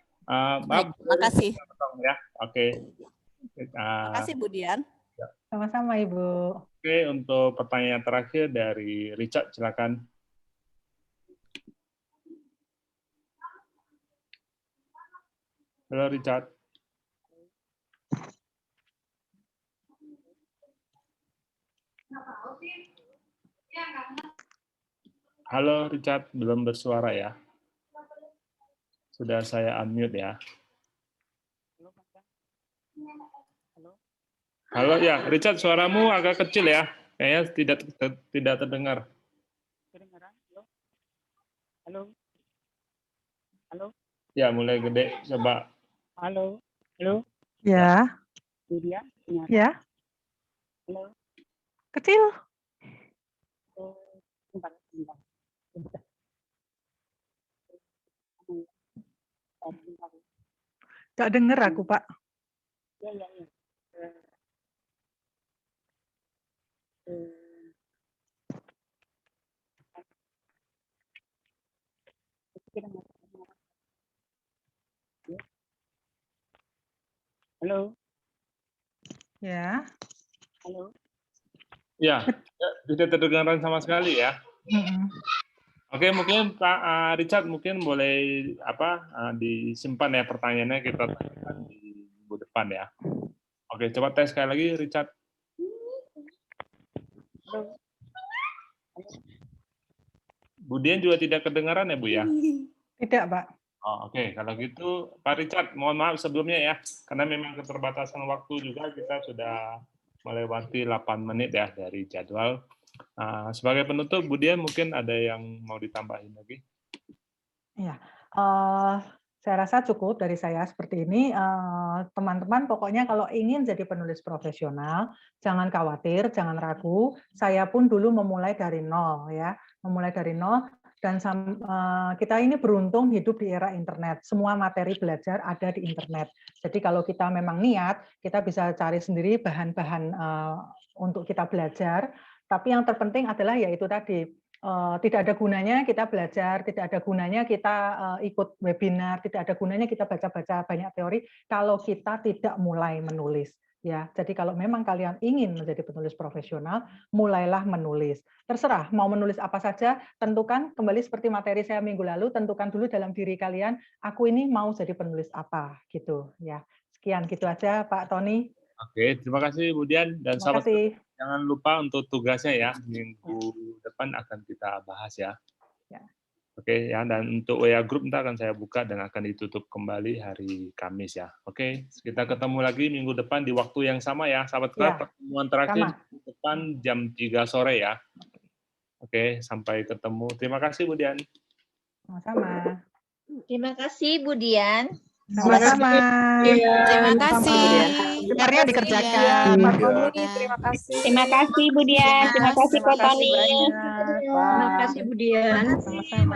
Baik, makasih. Ya. Oke. Makasih Bu Dian. Sama-sama Ibu. Oke, untuk pertanyaan terakhir dari Richard, silakan. Halo Richard. Halo Richard, belum bersuara ya. Sudah saya unmute ya. Halo ya, Richard, suaramu agak kecil ya. Kayaknya tidak terdengar. Halo. Halo. Ya, mulai gede. Coba. Halo. Halo. Ya. Dia. Ya. Halo. Kecil. Bentar. Tak dengar aku, Pak. Ya. Halo. Ya. Halo. Ya, tidak terdengar sama sekali ya. Oke, mungkin Pak Richard mungkin boleh disimpan ya pertanyaannya, kita tanyakan di minggu depan ya. Oke, coba tes sekali lagi Richard. Bu Dian juga tidak kedengaran ya Bu ya? Tidak Pak. Oh, Oke, kalau gitu Pak Richard, mohon maaf sebelumnya ya, karena memang keterbatasan waktu juga kita sudah melewati 8 menit ya dari jadwal. Sebagai penutup, Bu Dian mungkin ada yang mau ditambahin lagi? Ya, saya rasa cukup dari saya seperti ini. Teman-teman pokoknya kalau ingin jadi penulis profesional, jangan khawatir, jangan ragu. Saya pun dulu memulai dari nol ya, memulai dari nol. Dan kita ini beruntung hidup di era internet. Semua materi belajar ada di internet. Jadi kalau kita memang niat, kita bisa cari sendiri bahan-bahan untuk kita belajar. Tapi yang terpenting adalah yaitu tadi, tidak ada gunanya kita belajar, tidak ada gunanya kita ikut webinar, tidak ada gunanya kita baca-baca banyak teori kalau kita tidak mulai menulis. Ya, jadi kalau memang kalian ingin menjadi penulis profesional, mulailah menulis. Terserah mau menulis apa saja, tentukan kembali seperti materi saya minggu lalu, tentukan dulu dalam diri kalian, aku ini mau jadi penulis apa gitu ya. Sekian gitu aja Pak Tony. Oke, terima kasih Bu Dian dan sahabat. Jangan lupa untuk tugasnya ya, minggu depan akan kita bahas ya. Oke ya, dan untuk WA Group nanti akan saya buka dan akan ditutup kembali hari Kamis ya. Oke, kita ketemu lagi minggu depan di waktu yang sama ya, sahabat kelas. Pertemuan terakhir minggu depan jam 3 sore ya. Oke, sampai ketemu. Terima kasih Bu Dian. Sama-sama. Terima kasih Bu Dian. Sama-sama. Terima kasih. PR-nya dikerjakan. Pak Tony, terima kasih. Terima kasih Bu Dian. Terima kasih Pak Tony. Terima kasih Bu Dian. Sama-sama.